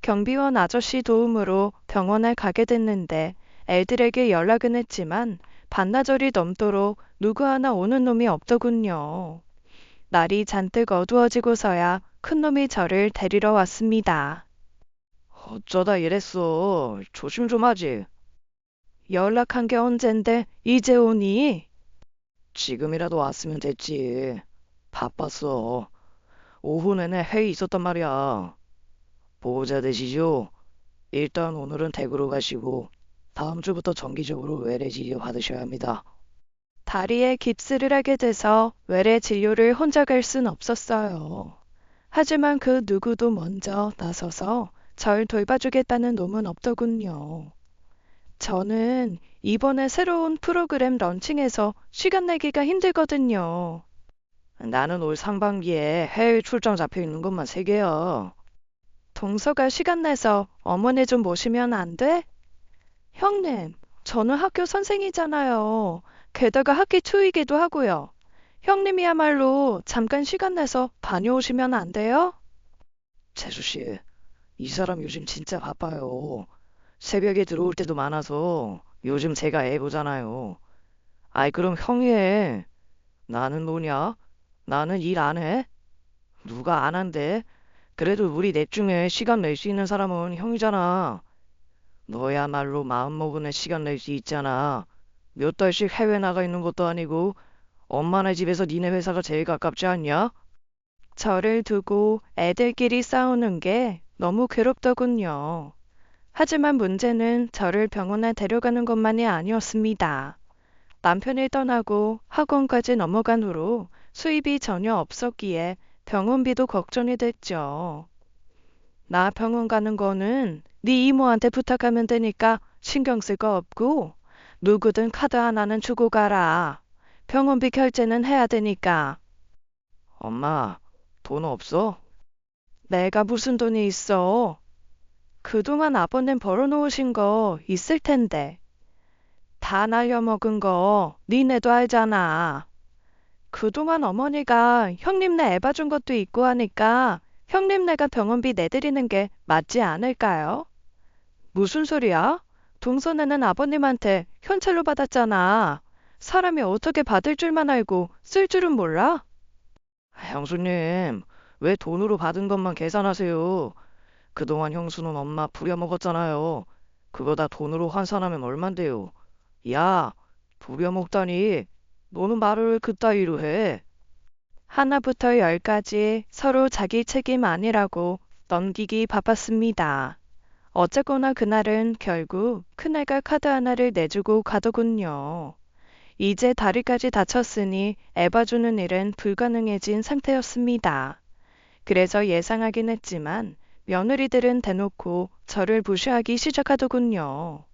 경비원 아저씨 도움으로 병원에 가게 됐는데 애들에게 연락은 했지만 반나절이 넘도록 누구 하나 오는 놈이 없더군요. 날이 잔뜩 어두워지고서야 큰 놈이 저를 데리러 왔습니다. 어쩌다 이랬어. 조심 좀 하지. 연락한 게 언젠데 이제 오니? 지금이라도 왔으면 됐지. 바빴어. 오후 내내 회의 있었단 말이야. 보호자 되시죠? 일단 오늘은 댁으로 가시고 다음 주부터 정기적으로 외래 진료 받으셔야 합니다. 다리에 깁스를 하게 돼서 외래 진료를 혼자 갈 순 없었어요. 하지만 그 누구도 먼저 나서서 절 돌봐주겠다는 놈은 없더군요. 저는 이번에 새로운 프로그램 런칭해서 시간 내기가 힘들거든요. 나는 올 상반기에 해외 출장 잡혀 있는 것만 3개야. 동서가 시간 내서 어머니 좀 모시면 안 돼? 형님, 저는 학교 선생이잖아요. 게다가 학기 초이기도 하고요. 형님이야말로 잠깐 시간 내서 다녀오시면 안 돼요? 재수씨, 이 사람 요즘 진짜 바빠요. 새벽에 들어올 때도 많아서 요즘 제가 애 보잖아요. 아이 그럼 형이 해. 나는 뭐냐? 나는 일 안 해? 누가 안 한대? 그래도 우리 넷 중에 시간 낼 수 있는 사람은 형이잖아. 너야말로 마음먹은 애 시간 낼 수 있잖아. 몇 달씩 해외 나가 있는 것도 아니고 엄마네 집에서 니네 회사가 제일 가깝지 않냐? 저를 두고 애들끼리 싸우는 게 너무 괴롭더군요. 하지만 문제는 저를 병원에 데려가는 것만이 아니었습니다. 남편이 떠나고 학원까지 넘어간 후로 수입이 전혀 없었기에 병원비도 걱정이 됐죠. 나 병원 가는 거는 네 이모한테 부탁하면 되니까 신경 쓸 거 없고 누구든 카드 하나는 주고 가라. 병원비 결제는 해야 되니까. 엄마, 돈 없어? 내가 무슨 돈이 있어? 그동안 아버님 벌어놓으신 거 있을 텐데. 다 날려먹은 거 니네도 알잖아. 그동안 어머니가 형님네 애 봐준 것도 있고 하니까 형님네가 병원비 내드리는 게 맞지 않을까요? 무슨 소리야? 동서네는 아버님한테 현찰로 받았잖아. 사람이 어떻게 받을 줄만 알고 쓸 줄은 몰라? 형수님, 왜 돈으로 받은 것만 계산하세요? 그동안 형수는 엄마 부려먹었잖아요. 그거 다 돈으로 환산하면 얼만데요? 야, 부려먹다니. 너는 말을 왜 그따위로 해? 하나부터 열까지 서로 자기 책임 아니라고 넘기기 바빴습니다. 어쨌거나 그날은 결국 큰애가 카드 하나를 내주고 가더군요. 이제 다리까지 다쳤으니 애 봐주는 일은 불가능해진 상태였습니다. 그래서 예상하긴 했지만 며느리들은 대놓고 저를 무시하기 시작하더군요.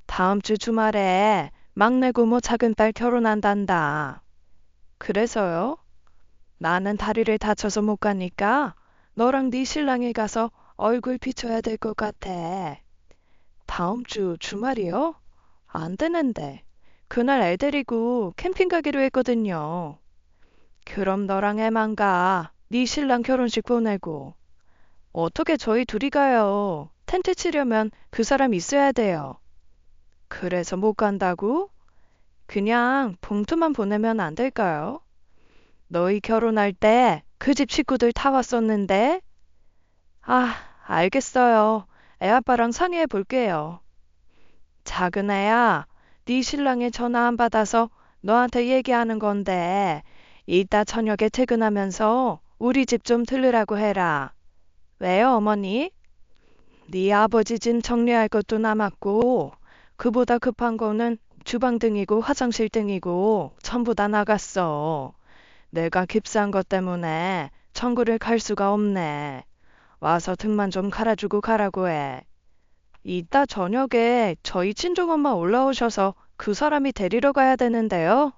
다음 주 주말에 막내 고모 작은딸 결혼한단다. 그래서요? 나는 다리를 다쳐서 못 가니까 너랑 네 신랑이 가서 얼굴 비춰야 될 것 같아. 다음 주 주말이요? 안 되는데. 그날 애 데리고 캠핑 가기로 했거든요. 그럼 너랑 애만 가. 네 신랑 결혼식 보내고. 어떻게 저희 둘이 가요? 텐트 치려면 그 사람 있어야 돼요. 그래서 못 간다고? 그냥 봉투만 보내면 안 될까요? 너희 결혼할 때 그 집 식구들 다 왔었는데? 아, 알겠어요. 애 아빠랑 상의해 볼게요. 작은 애야, 네 신랑이 전화 안 받아서 너한테 얘기하는 건데, 이따 저녁에 퇴근하면서 우리 집 좀 들르라고 해라. 왜요, 어머니? 네 아버지 짐 정리할 것도 남았고, 그보다 급한 거는 주방 등이고 화장실 등이고 전부 다 나갔어. 내가 깁스한 것 때문에 천국을 갈 수가 없네. 와서 등만 좀 갈아주고 가라고 해. 이따 저녁에 저희 친정엄마 올라오셔서 그 사람이 데리러 가야 되는데요.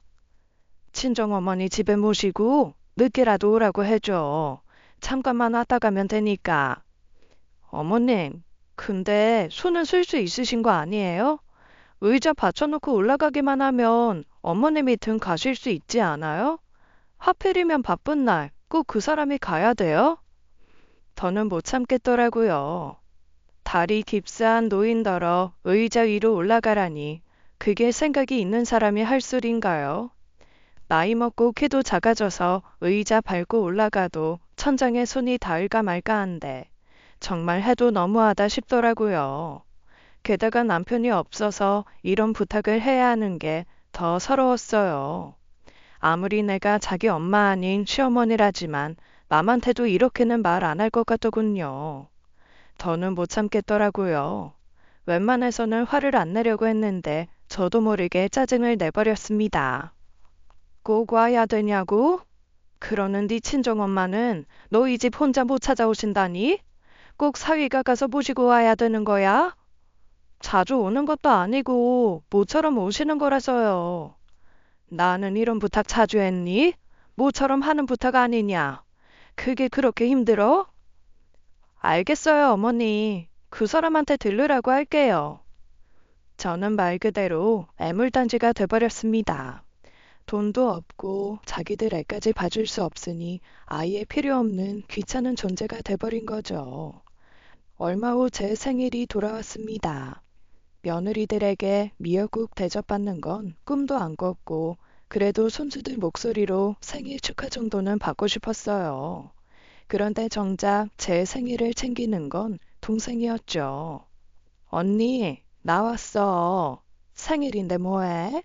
친정어머니 집에 모시고 늦게라도 오라고 해줘. 잠깐만 왔다 가면 되니까. 어머님, 근데 손은 쓸 수 있으신 거 아니에요? 의자 받쳐놓고 올라가기만 하면 어머님이 등 가실 수 있지 않아요? 하필이면 바쁜 날 꼭 그 사람이 가야 돼요? 더는 못 참겠더라고요. 다리 깁스한 노인더러 의자 위로 올라가라니 그게 생각이 있는 사람이 할 소린가요? 나이 먹고 키도 작아져서 의자 밟고 올라가도 천장에 손이 닿을까 말까 한데 정말 해도 너무하다 싶더라고요. 게다가 남편이 없어서 이런 부탁을 해야 하는 게 더 서러웠어요. 아무리 내가 자기 엄마 아닌 시어머니라지만 남한테도 이렇게는 말 안 할 것 같더군요. 더는 못 참겠더라고요. 웬만해서는 화를 안 내려고 했는데 저도 모르게 짜증을 내버렸습니다. 꼭 와야 되냐고? 그러는 네 친정엄마는 너희 집 혼자 못 찾아오신다니? 꼭 사위가 가서 모시고 와야 되는 거야? 자주 오는 것도 아니고 모처럼 오시는 거라서요. 나는 이런 부탁 자주 했니? 모처럼 하는 부탁 아니냐? 그게 그렇게 힘들어? 알겠어요, 어머니. 그 사람한테 들르라고 할게요. 저는 말 그대로 애물단지가 돼버렸습니다. 돈도 없고 자기들 애까지 봐줄 수 없으니 아예 필요 없는 귀찮은 존재가 돼버린 거죠. 얼마 후 제 생일이 돌아왔습니다. 며느리들에게 미역국 대접받는 건 꿈도 안 꿨고 그래도 손주들 목소리로 생일 축하 정도는 받고 싶었어요. 그런데 정작 제 생일을 챙기는 건 동생이었죠. 언니, 나왔어. 생일인데 뭐해?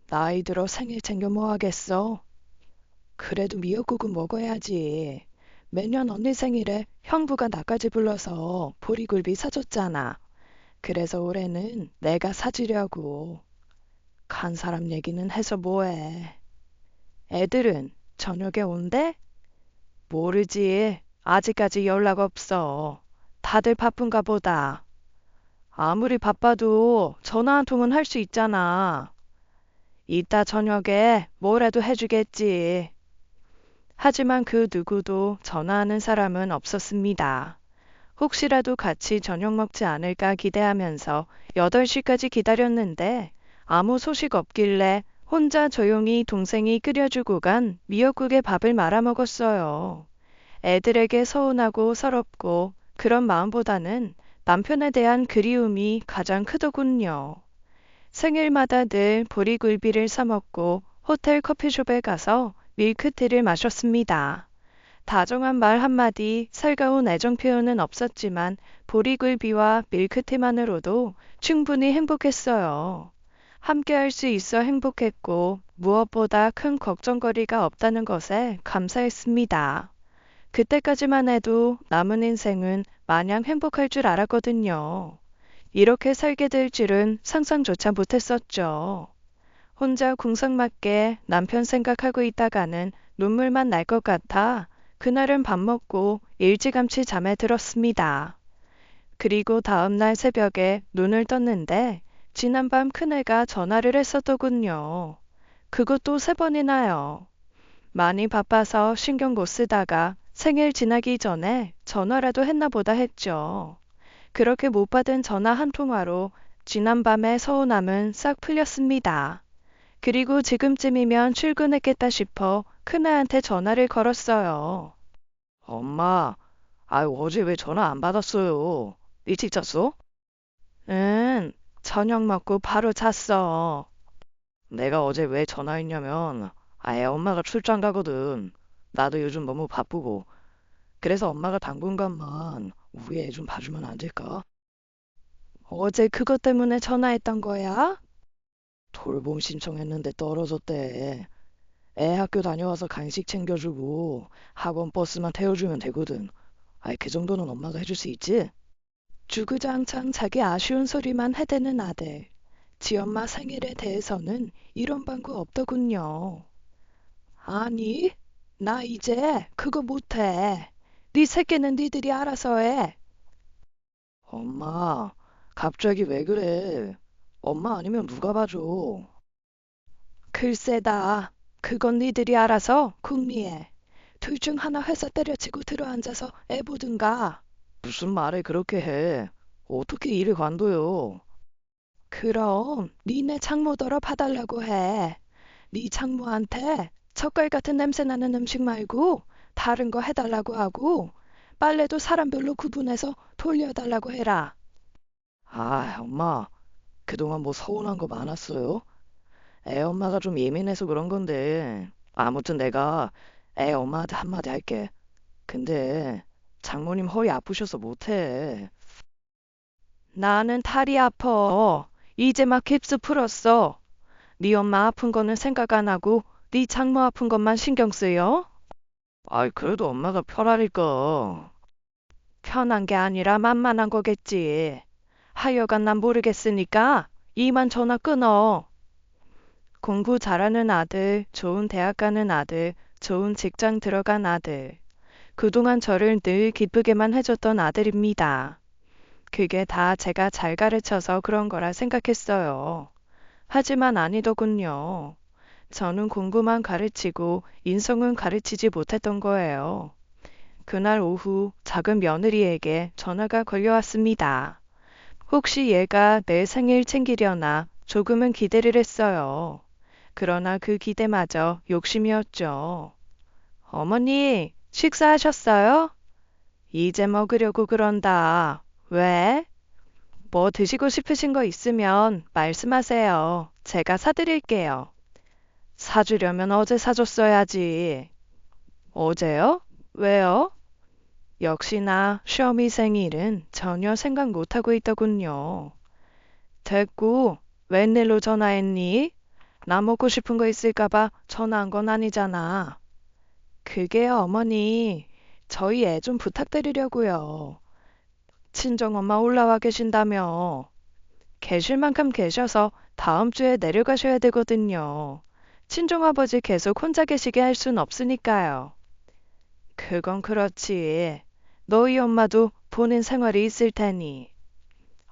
나이 들어 생일 챙겨 뭐 하겠어? 그래도 미역국은 먹어야지. 매년 언니 생일에 형부가 나까지 불러서 보리굴비 사줬잖아. 그래서 올해는 내가 사주려고. 간 사람 얘기는 해서 뭐해. 애들은 저녁에 온대? 모르지. 아직까지 연락 없어. 다들 바쁜가 보다. 아무리 바빠도 전화 한 통은 할 수 있잖아. 이따 저녁에 뭐라도 해주겠지. 하지만 그 누구도 전화하는 사람은 없었습니다. 혹시라도 같이 저녁 먹지 않을까 기대하면서 8시까지 기다렸는데 아무 소식 없길래 혼자 조용히 동생이 끓여주고 간 미역국에 밥을 말아 먹었어요. 애들에게 서운하고 서럽고 그런 마음보다는 남편에 대한 그리움이 가장 크더군요. 생일마다 늘 보리굴비를 사 먹고 호텔 커피숍에 가서 밀크티를 마셨습니다. 다정한 말 한마디, 살가운 애정 표현은 없었지만 보리굴비와 밀크티만으로도 충분히 행복했어요. 함께 할 수 있어 행복했고 무엇보다 큰 걱정거리가 없다는 것에 감사했습니다. 그때까지만 해도 남은 인생은 마냥 행복할 줄 알았거든요. 이렇게 살게 될 줄은 상상조차 못했었죠. 혼자 궁상맞게 남편 생각하고 있다가는 눈물만 날 것 같아 그날은 밥 먹고 일찌감치 잠에 들었습니다. 그리고 다음날 새벽에 눈을 떴는데 지난밤 큰애가 전화를 했었더군요. 그것도 3번이나요. 많이 바빠서 신경 못 쓰다가 생일 지나기 전에 전화라도 했나 보다 했죠. 그렇게 못 받은 전화 한 통화로 지난밤의 서운함은 싹 풀렸습니다. 그리고 지금쯤이면 출근했겠다 싶어 큰애한테 전화를 걸었어요. 엄마, 어제 왜 전화 안 받았어요? 일찍 잤어? 응, 저녁 먹고 바로 잤어. 내가 어제 왜 전화했냐면, 애 엄마가 출장 가거든. 나도 요즘 너무 바쁘고. 그래서 엄마가 당분간만 우리 애 좀 봐주면 안 될까? 어제 그것 때문에 전화했던 거야? 돌봄 신청했는데 떨어졌대. 애 학교 다녀와서 간식 챙겨주고 학원 버스만 태워주면 되거든. 그 정도는 엄마가 해줄 수 있지? 주구장창 자기 아쉬운 소리만 해대는 아들. 지엄마 생일에 대해서는 이런 방구 없더군요. 아니, 나 이제 그거 못해. 네 새끼는 니들이 알아서 해. 엄마, 갑자기 왜 그래? 엄마 아니면 누가 봐줘? 글쎄다. 그건 니들이 알아서 궁리해. 둘 중 하나 회사 때려치고 들어앉아서 애 보든가. 무슨 말을 그렇게 해? 어떻게 일을 관둬요? 그럼 니네 장모더러 봐달라고 해. 네 장모한테 젓갈 같은 냄새 나는 음식 말고 다른 거 해달라고 하고 빨래도 사람별로 구분해서 돌려달라고 해라. 엄마, 그동안 뭐 서운한 거 많았어요? 애 엄마가 좀 예민해서 그런 건데. 아무튼 내가 애 엄마한테 한마디 할게. 근데 장모님 허리 아프셔서 못해. 나는 다리 아파. 이제 막 깁스 풀었어. 네 엄마 아픈 거는 생각 안 하고 네 장모 아픈 것만 신경 쓰여? 그래도 엄마가 편하니까. 편한 게 아니라 만만한 거겠지. 하여간 난 모르겠으니까 이만 전화 끊어. 공부 잘하는 아들, 좋은 대학 가는 아들, 좋은 직장 들어간 아들. 그동안 저를 늘 기쁘게만 해줬던 아들입니다. 그게 다 제가 잘 가르쳐서 그런 거라 생각했어요. 하지만 아니더군요. 저는 공부만 가르치고 인성은 가르치지 못했던 거예요. 그날 오후 작은 며느리에게 전화가 걸려왔습니다. 혹시 얘가 내 생일 챙기려나 조금은 기대를 했어요. 그러나 그 기대마저 욕심이었죠. 어머니, 식사하셨어요? 이제 먹으려고 그런다. 왜? 뭐 드시고 싶으신 거 있으면 말씀하세요. 제가 사드릴게요. 사주려면 어제 사줬어야지. 어제요? 왜요? 역시나 시어미 생일은 전혀 생각 못하고 있더군요. 됐고, 웬일로 전화했니? 나 먹고 싶은 거 있을까봐 전화한 건 아니잖아. 그게요, 어머니. 저희 애 좀 부탁드리려고요. 친정엄마 올라와 계신다며. 계실 만큼 계셔서 다음 주에 내려가셔야 되거든요. 친정아버지 계속 혼자 계시게 할 순 없으니까요. 그건 그렇지. 너희 엄마도 본인 생활이 있을 테니.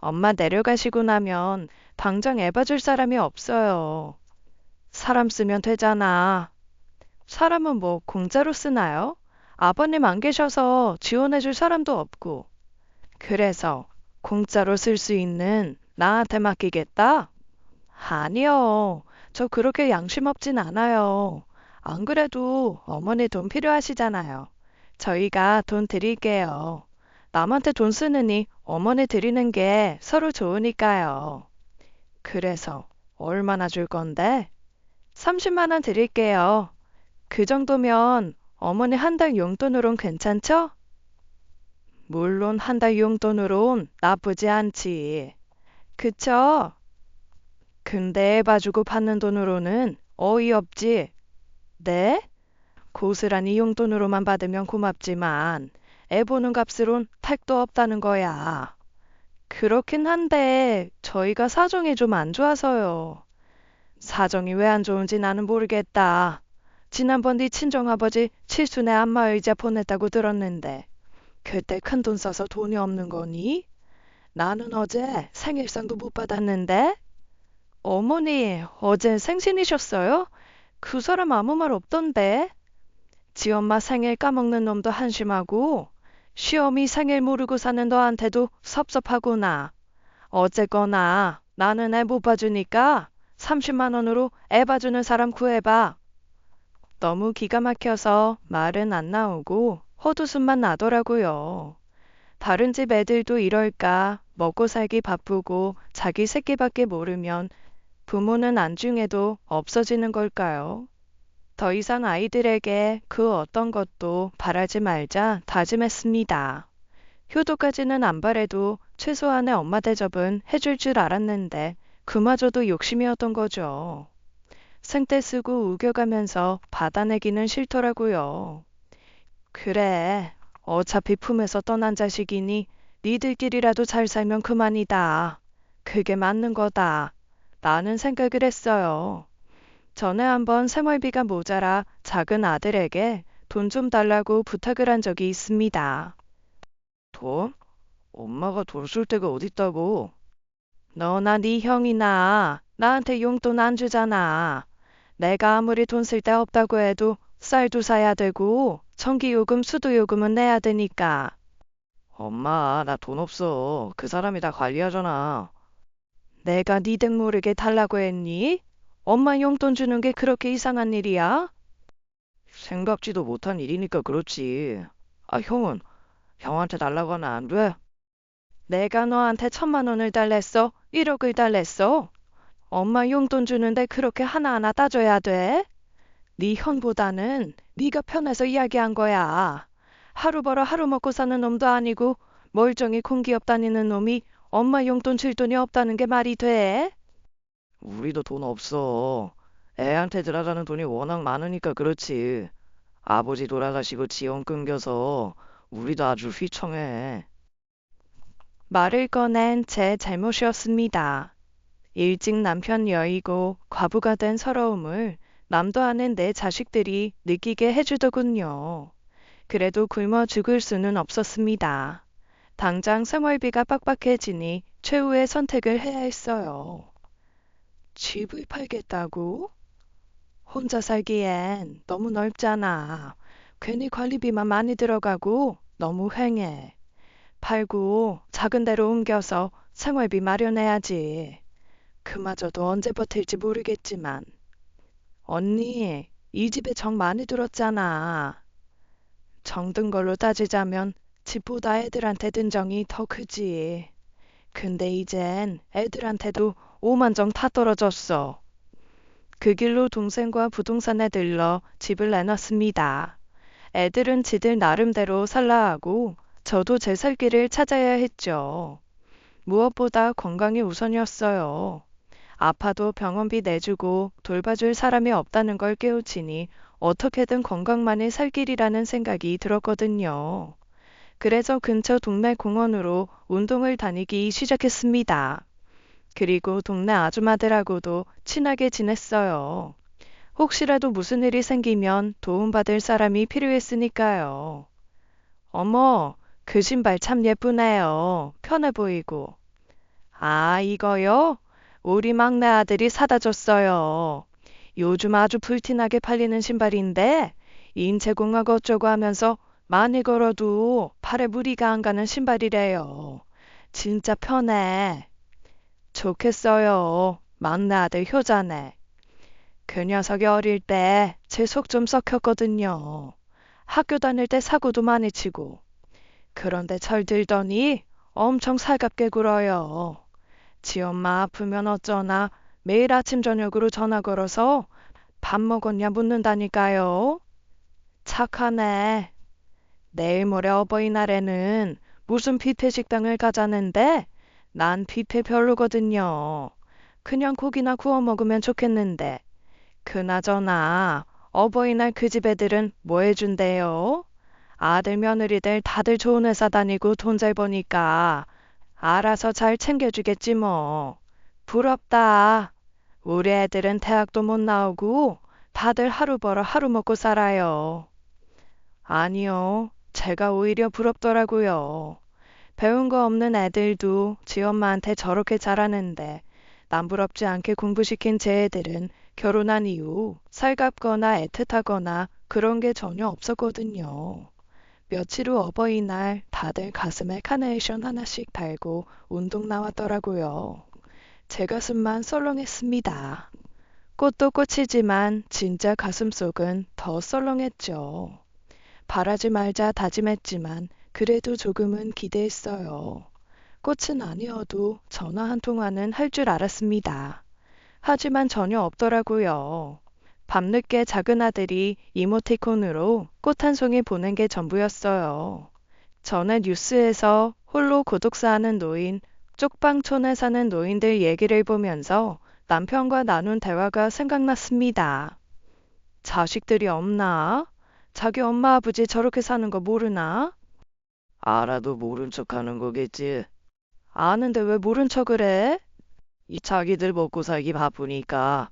엄마 내려가시고 나면 당장 애 봐줄 사람이 없어요. 사람 쓰면 되잖아. 사람은 뭐 공짜로 쓰나요? 아버님 안 계셔서 지원해줄 사람도 없고. 그래서 공짜로 쓸 수 있는 나한테 맡기겠다? 아니요. 저 그렇게 양심 없진 않아요. 안 그래도 어머니 돈 필요하시잖아요. 저희가 돈 드릴게요. 남한테 돈 쓰느니 어머니 드리는 게 서로 좋으니까요. 그래서 얼마나 줄 건데? 30만 원 드릴게요. 그 정도면 어머니 한 달 용돈으론 괜찮죠? 물론 한 달 용돈으론 나쁘지 않지. 그쵸? 근데 애 봐주고 받는 돈으로는 어이없지. 네? 고스란히 용돈으로만 받으면 고맙지만 애 보는 값으론 택도 없다는 거야. 그렇긴 한데 저희가 사정이 좀 안 좋아서요. 사정이 왜 안 좋은지 나는 모르겠다. 지난번 네 친정아버지 칠순에 안마의자 보냈다고 들었는데 그때 큰돈 써서 돈이 없는 거니? 나는 어제 생일상도 못 받았는데? 어머니, 어제 생신이셨어요? 그 사람 아무 말 없던데? 지 엄마 생일 까먹는 놈도 한심하고 시어미 생일 모르고 사는 너한테도 섭섭하구나. 어쨌거나 나는 애 못 봐주니까 30만 원으로 애 봐주는 사람 구해봐. 너무 기가 막혀서 말은 안 나오고 헛웃음만 나더라고요. 다른 집 애들도 이럴까 먹고 살기 바쁘고 자기 새끼밖에 모르면 부모는 안중에도 없어지는 걸까요? 더 이상 아이들에게 그 어떤 것도 바라지 말자 다짐했습니다. 효도까지는 안 바래도 최소한의 엄마 대접은 해줄 줄 알았는데 그마저도 욕심이었던 거죠. 생떼 쓰고 우겨가면서 받아내기는 싫더라고요. 그래, 어차피 품에서 떠난 자식이니 니들끼리라도 잘 살면 그만이다. 그게 맞는 거다. 라는 생각을 했어요. 전에 한번 생활비가 모자라 작은 아들에게 돈 좀 달라고 부탁을 한 적이 있습니다. 돈? 엄마가 돈 쓸 데가 어딨다고? 너나 네 형이나 나한테 용돈 안 주잖아. 내가 아무리 돈 쓸 데 없다고 해도 쌀도 사야 되고 전기요금, 수도요금은 내야 되니까. 엄마, 나 돈 없어. 그 사람이 다 관리하잖아. 내가 네 등 모르게 달라고 했니? 엄마 용돈 주는 게 그렇게 이상한 일이야? 생각지도 못한 일이니까 그렇지. 아, 형한테 달라고 하면 안 돼? 내가 너한테 1,000만 원을 달랬어? 1억을 달랬어? 엄마 용돈 주는데 그렇게 하나하나 따져야 돼? 네 형보다는 네가 편해서 이야기한 거야. 하루 벌어 하루 먹고 사는 놈도 아니고 멀쩡히 공기업 다니는 놈이 엄마 용돈 줄 돈이 없다는 게 말이 돼? 우리도 돈 없어. 애한테 들어가는 돈이 워낙 많으니까 그렇지. 아버지 돌아가시고 지원 끊겨서 우리도 아주 휘청해. 말을 꺼낸 제 잘못이었습니다. 일찍 남편 여의고 과부가 된 서러움을 남도 아는 내 자식들이 느끼게 해주더군요. 그래도 굶어 죽을 수는 없었습니다. 당장 생활비가 빡빡해지니 최후의 선택을 해야 했어요. 집을 팔겠다고? 혼자 살기엔 너무 넓잖아. 괜히 관리비만 많이 들어가고 너무 횡해. 팔고 작은 데로 옮겨서 생활비 마련해야지. 그마저도 언제 버틸지 모르겠지만. 언니, 이 집에 정 많이 들었잖아. 정든 걸로 따지자면 집보다 애들한테 든 정이 더 크지. 근데 이젠 애들한테도 5만 정 다 떨어졌어. 그 길로 동생과 부동산에 들러 집을 내놨습니다. 애들은 지들 나름대로 살라 하고 저도 제 살 길을 찾아야 했죠. 무엇보다 건강이 우선이었어요. 아파도 병원비 내주고 돌봐줄 사람이 없다는 걸 깨우치니 어떻게든 건강만이 살 길이라는 생각이 들었거든요. 그래서 근처 동네 공원으로 운동을 다니기 시작했습니다. 그리고 동네 아줌마들하고도 친하게 지냈어요. 혹시라도 무슨 일이 생기면 도움받을 사람이 필요했으니까요. 어머, 그 신발 참 예쁘네요. 편해 보이고. 아, 이거요? 우리 막내 아들이 사다 줬어요. 요즘 아주 불티나게 팔리는 신발인데 인체공학 어쩌고 하면서 많이 걸어도 팔에 무리가 안 가는 신발이래요. 진짜 편해. 좋겠어요. 막내 아들 효자네. 그 녀석이 어릴 때 제 속 좀 썩혔거든요. 학교 다닐 때 사고도 많이 치고. 그런데 철들더니 엄청 살갑게 굴어요. 지 엄마 아프면 어쩌나 매일 아침 저녁으로 전화 걸어서 밥 먹었냐 묻는다니까요. 착하네. 내일 모레 어버이날에는 무슨 뷔페 식당을 가자는데 난 뷔페 별로거든요. 그냥 고기나 구워 먹으면 좋겠는데. 그나저나 어버이날 그 집 애들은 뭐 해준대요? 아들 며느리들 다들 좋은 회사 다니고 돈 잘 버니까 알아서 잘 챙겨주겠지 뭐. 부럽다. 우리 애들은 대학도 못 나오고 다들 하루 벌어 하루 먹고 살아요. 아니요. 제가 오히려 부럽더라고요. 배운 거 없는 애들도 지 엄마한테 저렇게 잘하는데 남부럽지 않게 공부시킨 제 애들은 결혼한 이후 살갑거나 애틋하거나 그런 게 전혀 없었거든요. 며칠 후 어버이날 다들 가슴에 카네이션 하나씩 달고 운동 나왔더라고요. 제 가슴만 썰렁했습니다. 꽃도 꽃이지만 진짜 가슴속은 더 썰렁했죠. 바라지 말자 다짐했지만 그래도 조금은 기대했어요. 꽃은 아니어도 전화 한 통화는 할 줄 알았습니다. 하지만 전혀 없더라고요. 밤늦게 작은 아들이 이모티콘으로 꽃 한 송이 보낸 게 전부였어요. 전에 뉴스에서 홀로 고독사하는 노인, 쪽방촌에 사는 노인들 얘기를 보면서 남편과 나눈 대화가 생각났습니다. 자식들이 없나? 자기 엄마 아버지 저렇게 사는 거 모르나? 알아도 모른 척 하는 거겠지. 아는데 왜 모른 척을 해? 이 자기들 먹고 살기 바쁘니까.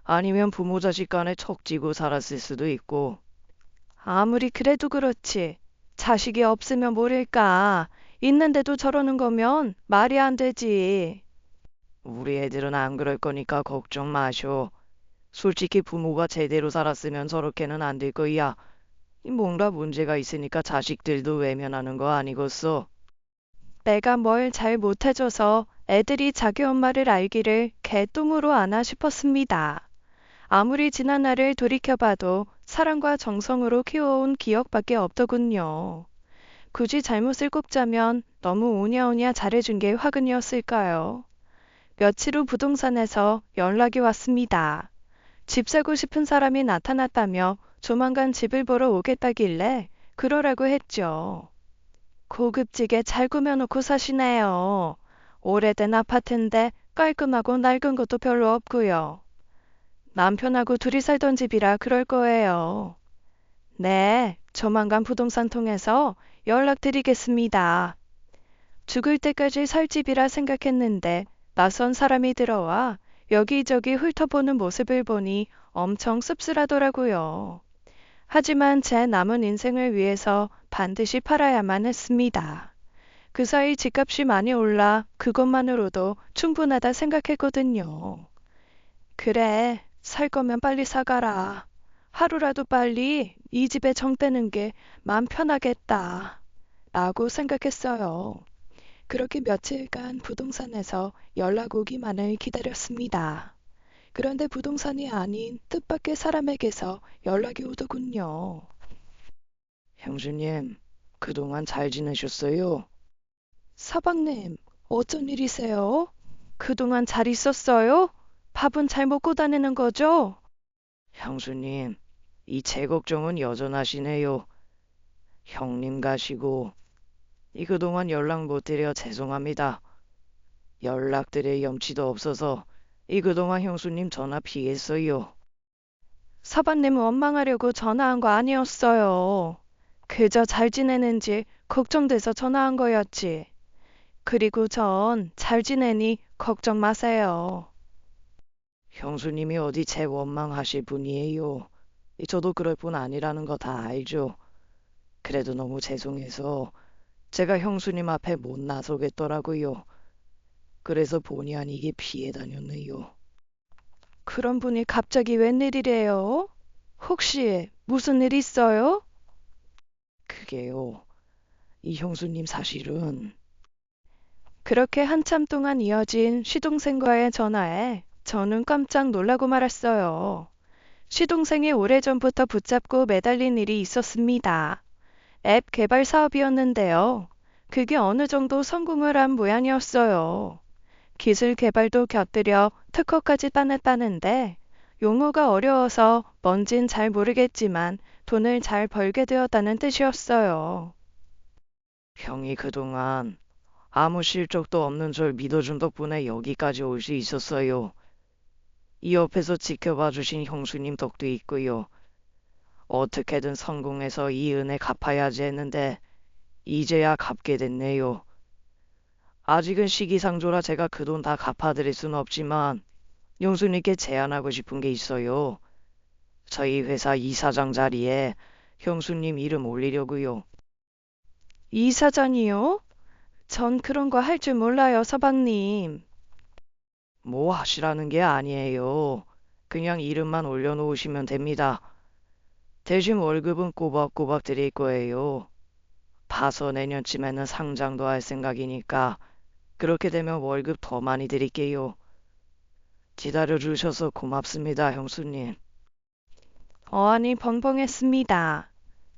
아니면 부모 자식 간에 척지고 살았을 수도 있고. 아무리 그래도 그렇지. 자식이 없으면 모를까. 있는데도 저러는 거면 말이 안 되지. 우리 애들은 안 그럴 거니까 걱정 마쇼. 솔직히 부모가 제대로 살았으면 저렇게는 안 될 거야. 뭔가 문제가 있으니까 자식들도 외면하는 거 아니겠어? 내가 뭘 잘 못해줘서 애들이 자기 엄마를 알기를 개똥으로 아나 싶었습니다. 아무리 지난 날을 돌이켜봐도 사랑과 정성으로 키워온 기억밖에 없더군요. 굳이 잘못을 꼽자면 너무 오냐오냐 잘해준 게 화근이었을까요? 며칠 후 부동산에서 연락이 왔습니다. 집 사고 싶은 사람이 나타났다며 조만간 집을 보러 오겠다길래 그러라고 했죠. 고급지게 잘 꾸며놓고 사시네요. 오래된 아파트인데 깔끔하고 낡은 것도 별로 없고요. 남편하고 둘이 살던 집이라 그럴 거예요. 네, 조만간 부동산 통해서 연락드리겠습니다. 죽을 때까지 살 집이라 생각했는데 낯선 사람이 들어와 여기저기 훑어보는 모습을 보니 엄청 씁쓸하더라고요. 하지만 제 남은 인생을 위해서 반드시 팔아야만 했습니다. 그 사이 집값이 많이 올라 그것만으로도 충분하다 생각했거든요. 그래, 살 거면 빨리 사가라. 하루라도 빨리 이 집에 정 떼는 게 맘 편하겠다. 라고 생각했어요. 그렇게 며칠간 부동산에서 연락 오기만을 기다렸습니다. 그런데 부동산이 아닌 뜻밖의 사람에게서 연락이 오더군요. 형수님, 그동안 잘 지내셨어요? 사방님, 어쩐 일이세요? 그동안 잘 있었어요? 밥은 잘 먹고 다니는 거죠? 형수님, 이 제 걱정은 여전하시네요. 형님 가시고, 그동안 연락 못 드려 죄송합니다. 연락드릴 염치도 없어서 그동안 형수님 전화 피했어요. 사방님은 원망하려고 전화한 거 아니었어요. 그저 잘 지내는지 걱정돼서 전화한 거였지. 그리고 전 잘 지내니 걱정 마세요. 형수님이 어디 제 원망하실 분이에요. 저도 그럴 뿐 아니라는 거 다 알죠. 그래도 너무 죄송해서 제가 형수님 앞에 못 나서겠더라고요. 그래서 본의 아니게 피해 다녔네요. 그런 분이 갑자기 웬일이래요? 혹시 무슨 일 있어요? 그게요. 이 형수님 사실은 그렇게 한참 동안 이어진 시동생과의 전화에 저는 깜짝 놀라고 말았어요. 시동생이 오래전부터 붙잡고 매달린 일이 있었습니다. 앱 개발 사업이었는데요. 그게 어느 정도 성공을 한 모양이었어요. 기술 개발도 곁들여 특허까지 따냈다는데 용어가 어려워서 뭔진 잘 모르겠지만 돈을 잘 벌게 되었다는 뜻이었어요. 형이 그동안 아무 실적도 없는 절 믿어준 덕분에 여기까지 올 수 있었어요. 이 옆에서 지켜봐 주신 형수님 덕도 있고요. 어떻게든 성공해서 이 은혜 갚아야지 했는데 이제야 갚게 됐네요. 아직은 시기상조라 제가 그 돈 다 갚아드릴 순 없지만 형수님께 제안하고 싶은 게 있어요. 저희 회사 이사장 자리에 형수님 이름 올리려고요. 이사장이요? 전 그런 거 할 줄 몰라요, 서방님. 뭐 하시라는 게 아니에요. 그냥 이름만 올려놓으시면 됩니다. 대신 월급은 꼬박꼬박 드릴 거예요. 봐서 내년쯤에는 상장도 할 생각이니까 그렇게 되면 월급 더 많이 드릴게요. 기다려주셔서 고맙습니다, 형수님. 어안이 벙벙했습니다.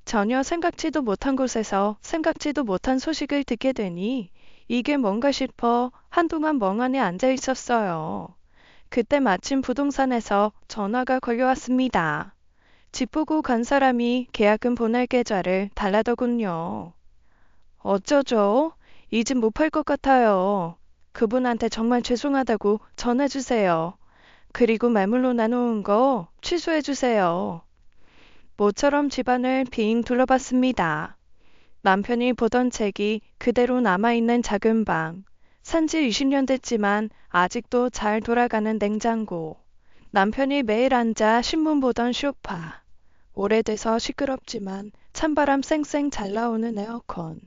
전혀 생각지도 못한 곳에서 생각지도 못한 소식을 듣게 되니 이게 뭔가 싶어 한동안 멍하니 앉아 있었어요. 그때 마침 부동산에서 전화가 걸려왔습니다. 집 보고 간 사람이 계약금 보낼 계좌를 달라더군요. 어쩌죠? 이 집 못 팔 것 같아요. 그분한테 정말 죄송하다고 전해주세요. 그리고 매물로 나놓은 거 취소해주세요. 모처럼 집안을 빙 둘러봤습니다. 남편이 보던 책이 그대로 남아있는 작은 방, 산지 20년 됐지만 아직도 잘 돌아가는 냉장고, 남편이 매일 앉아 신문 보던 소파, 오래돼서 시끄럽지만 찬바람 쌩쌩 잘 나오는 에어컨,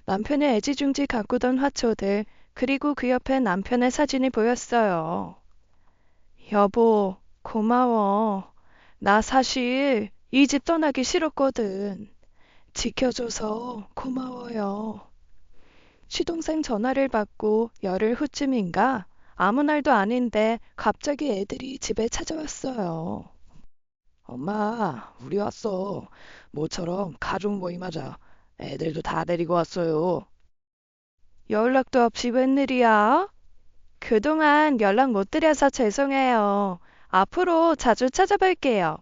남편이 애지중지 가꾸던 화초들, 그리고 그 옆에 남편의 사진이 보였어요. 여보, 고마워. 나 사실 이 집 떠나기 싫었거든. 지켜줘서 고마워요. 시동생 전화를 받고 열흘 후쯤인가 아무 날도 아닌데 갑자기 애들이 집에 찾아왔어요. 엄마, 우리 왔어. 모처럼 가족 모임하자. 애들도 다 데리고 왔어요. 연락도 없이 웬일이야? 그동안 연락 못 드려서 죄송해요. 앞으로 자주 찾아뵐게요.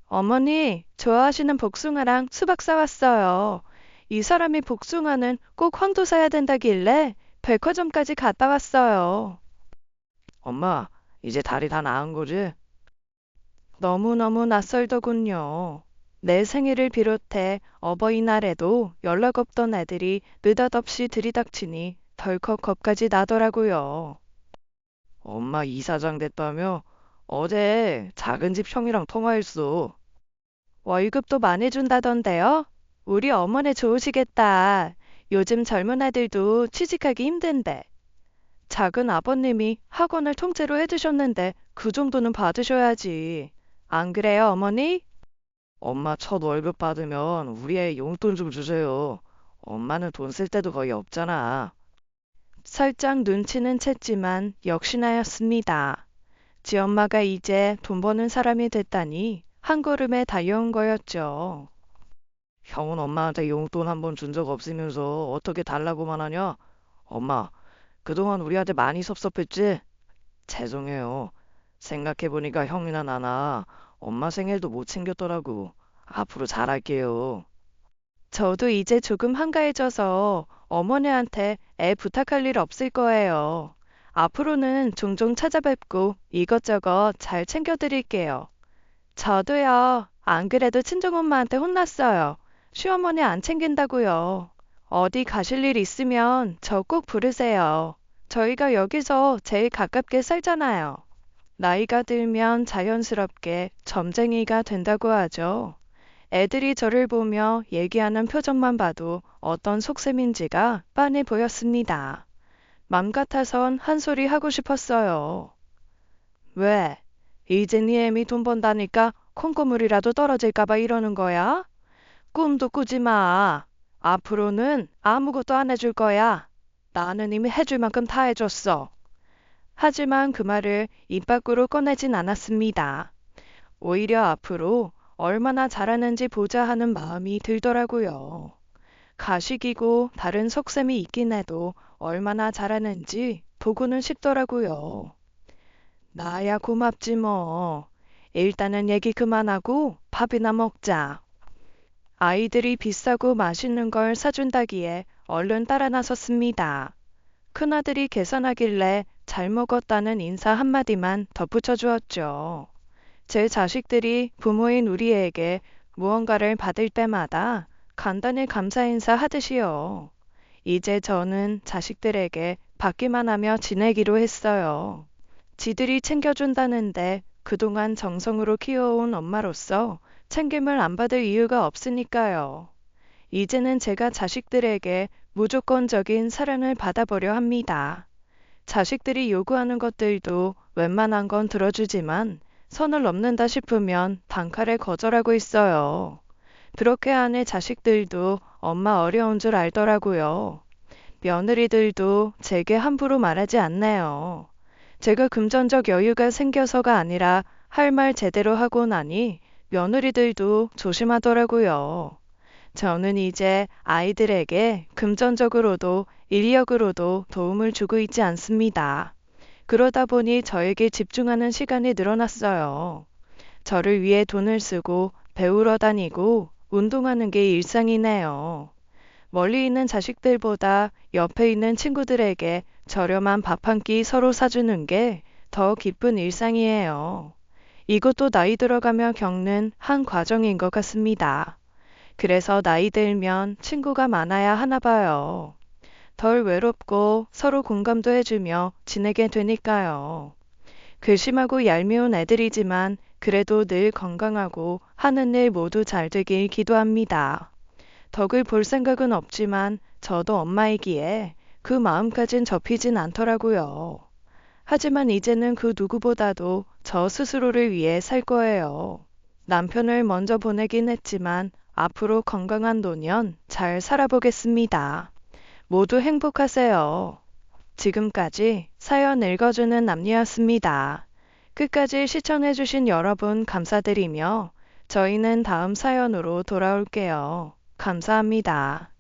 어머니, 좋아하시는 복숭아랑 수박 사왔어요. 이 사람이 복숭아는 꼭 황도 사야 된다길래 백화점까지 갔다 왔어요. 엄마, 이제 다리 다 나은 거지? 너무너무 낯설더군요. 내 생일을 비롯해 어버이날에도 연락 없던 애들이 느닷없이 들이닥치니 덜컥 겁까지 나더라고요. 엄마 이사장 됐다며? 어제 작은 집 형이랑 통화했어. 월급도 많이 준다던데요? 우리 어머니 좋으시겠다. 요즘 젊은 애들도 취직하기 힘든데. 작은 아버님이 학원을 통째로 해주셨는데 그 정도는 받으셔야지. 안 그래요, 어머니? 엄마 첫 월급 받으면 우리 애 용돈 좀 주세요. 엄마는 돈 쓸 때도 거의 없잖아. 살짝 눈치는 챘지만 역시나였습니다. 지 엄마가 이제 돈 버는 사람이 됐다니 한 걸음에 달려온 거였죠. 형은 엄마한테 용돈 한 번 준 적 없으면서 어떻게 달라고만 하냐? 엄마, 그동안 우리한테 많이 섭섭했지? 죄송해요. 생각해보니까 형이나 나나 엄마 생일도 못 챙겼더라고. 앞으로 잘할게요. 저도 이제 조금 한가해져서 어머니한테 애 부탁할 일 없을 거예요. 앞으로는 종종 찾아뵙고 이것저것 잘 챙겨드릴게요. 저도요. 안 그래도 친정엄마한테 혼났어요. 시어머니 안 챙긴다고요. 어디 가실 일 있으면 저 꼭 부르세요. 저희가 여기서 제일 가깝게 살잖아요. 나이가 들면 자연스럽게 점쟁이가 된다고 하죠. 애들이 저를 보며 얘기하는 표정만 봐도 어떤 속셈인지가 빤히 보였습니다. 맘 같아선 한 소리 하고 싶었어요. 왜? 이제 네 애미 돈 번다니까 콩고물이라도 떨어질까봐 이러는 거야? 꿈도 꾸지 마. 앞으로는 아무것도 안 해줄 거야. 나는 이미 해줄 만큼 다 해줬어. 하지만 그 말을 입 밖으로 꺼내진 않았습니다. 오히려 앞으로 얼마나 잘하는지 보자 하는 마음이 들더라고요. 가식이고 다른 속셈이 있긴 해도 얼마나 잘하는지 보고는 싶더라고요. 나야 고맙지 뭐. 일단은 얘기 그만하고 밥이나 먹자. 아이들이 비싸고 맛있는 걸 사준다기에 얼른 따라 나섰습니다. 큰아들이 계산하길래 잘 먹었다는 인사 한마디만 덧붙여 주었죠. 제 자식들이 부모인 우리에게 무언가를 받을 때마다 간단히 감사 인사 하듯이요. 이제 저는 자식들에게 받기만 하며 지내기로 했어요. 지들이 챙겨준다는데 그동안 정성으로 키워온 엄마로서 챙김을 안 받을 이유가 없으니까요. 이제는 제가 자식들에게 무조건적인 사랑을 받아보려 합니다. 자식들이 요구하는 것들도 웬만한 건 들어주지만 선을 넘는다 싶으면 단칼에 거절하고 있어요. 그렇게 하는 자식들도 엄마 어려운 줄 알더라고요. 며느리들도 제게 함부로 말하지 않네요. 제가 금전적 여유가 생겨서가 아니라 할 말 제대로 하고 나니 며느리들도 조심하더라고요. 저는 이제 아이들에게 금전적으로도 인력으로도 도움을 주고 있지 않습니다. 그러다 보니 저에게 집중하는 시간이 늘어났어요. 저를 위해 돈을 쓰고 배우러 다니고 운동하는 게 일상이네요. 멀리 있는 자식들보다 옆에 있는 친구들에게 저렴한 밥 한 끼 서로 사주는 게 더 기쁜 일상이에요. 이것도 나이 들어가며 겪는 한 과정인 것 같습니다. 그래서 나이 들면 친구가 많아야 하나 봐요. 덜 외롭고 서로 공감도 해주며 지내게 되니까요. 괘씸하고 얄미운 애들이지만 그래도 늘 건강하고 하는 일 모두 잘 되길 기도합니다. 덕을 볼 생각은 없지만 저도 엄마이기에 그 마음까진 접히진 않더라고요. 하지만 이제는 그 누구보다도 저 스스로를 위해 살 거예요. 남편을 먼저 보내긴 했지만 앞으로 건강한 노년 잘 살아보겠습니다. 모두 행복하세요. 지금까지 사연 읽어주는 남녀였습니다. 끝까지 시청해주신 여러분 감사드리며 저희는 다음 사연으로 돌아올게요. 감사합니다.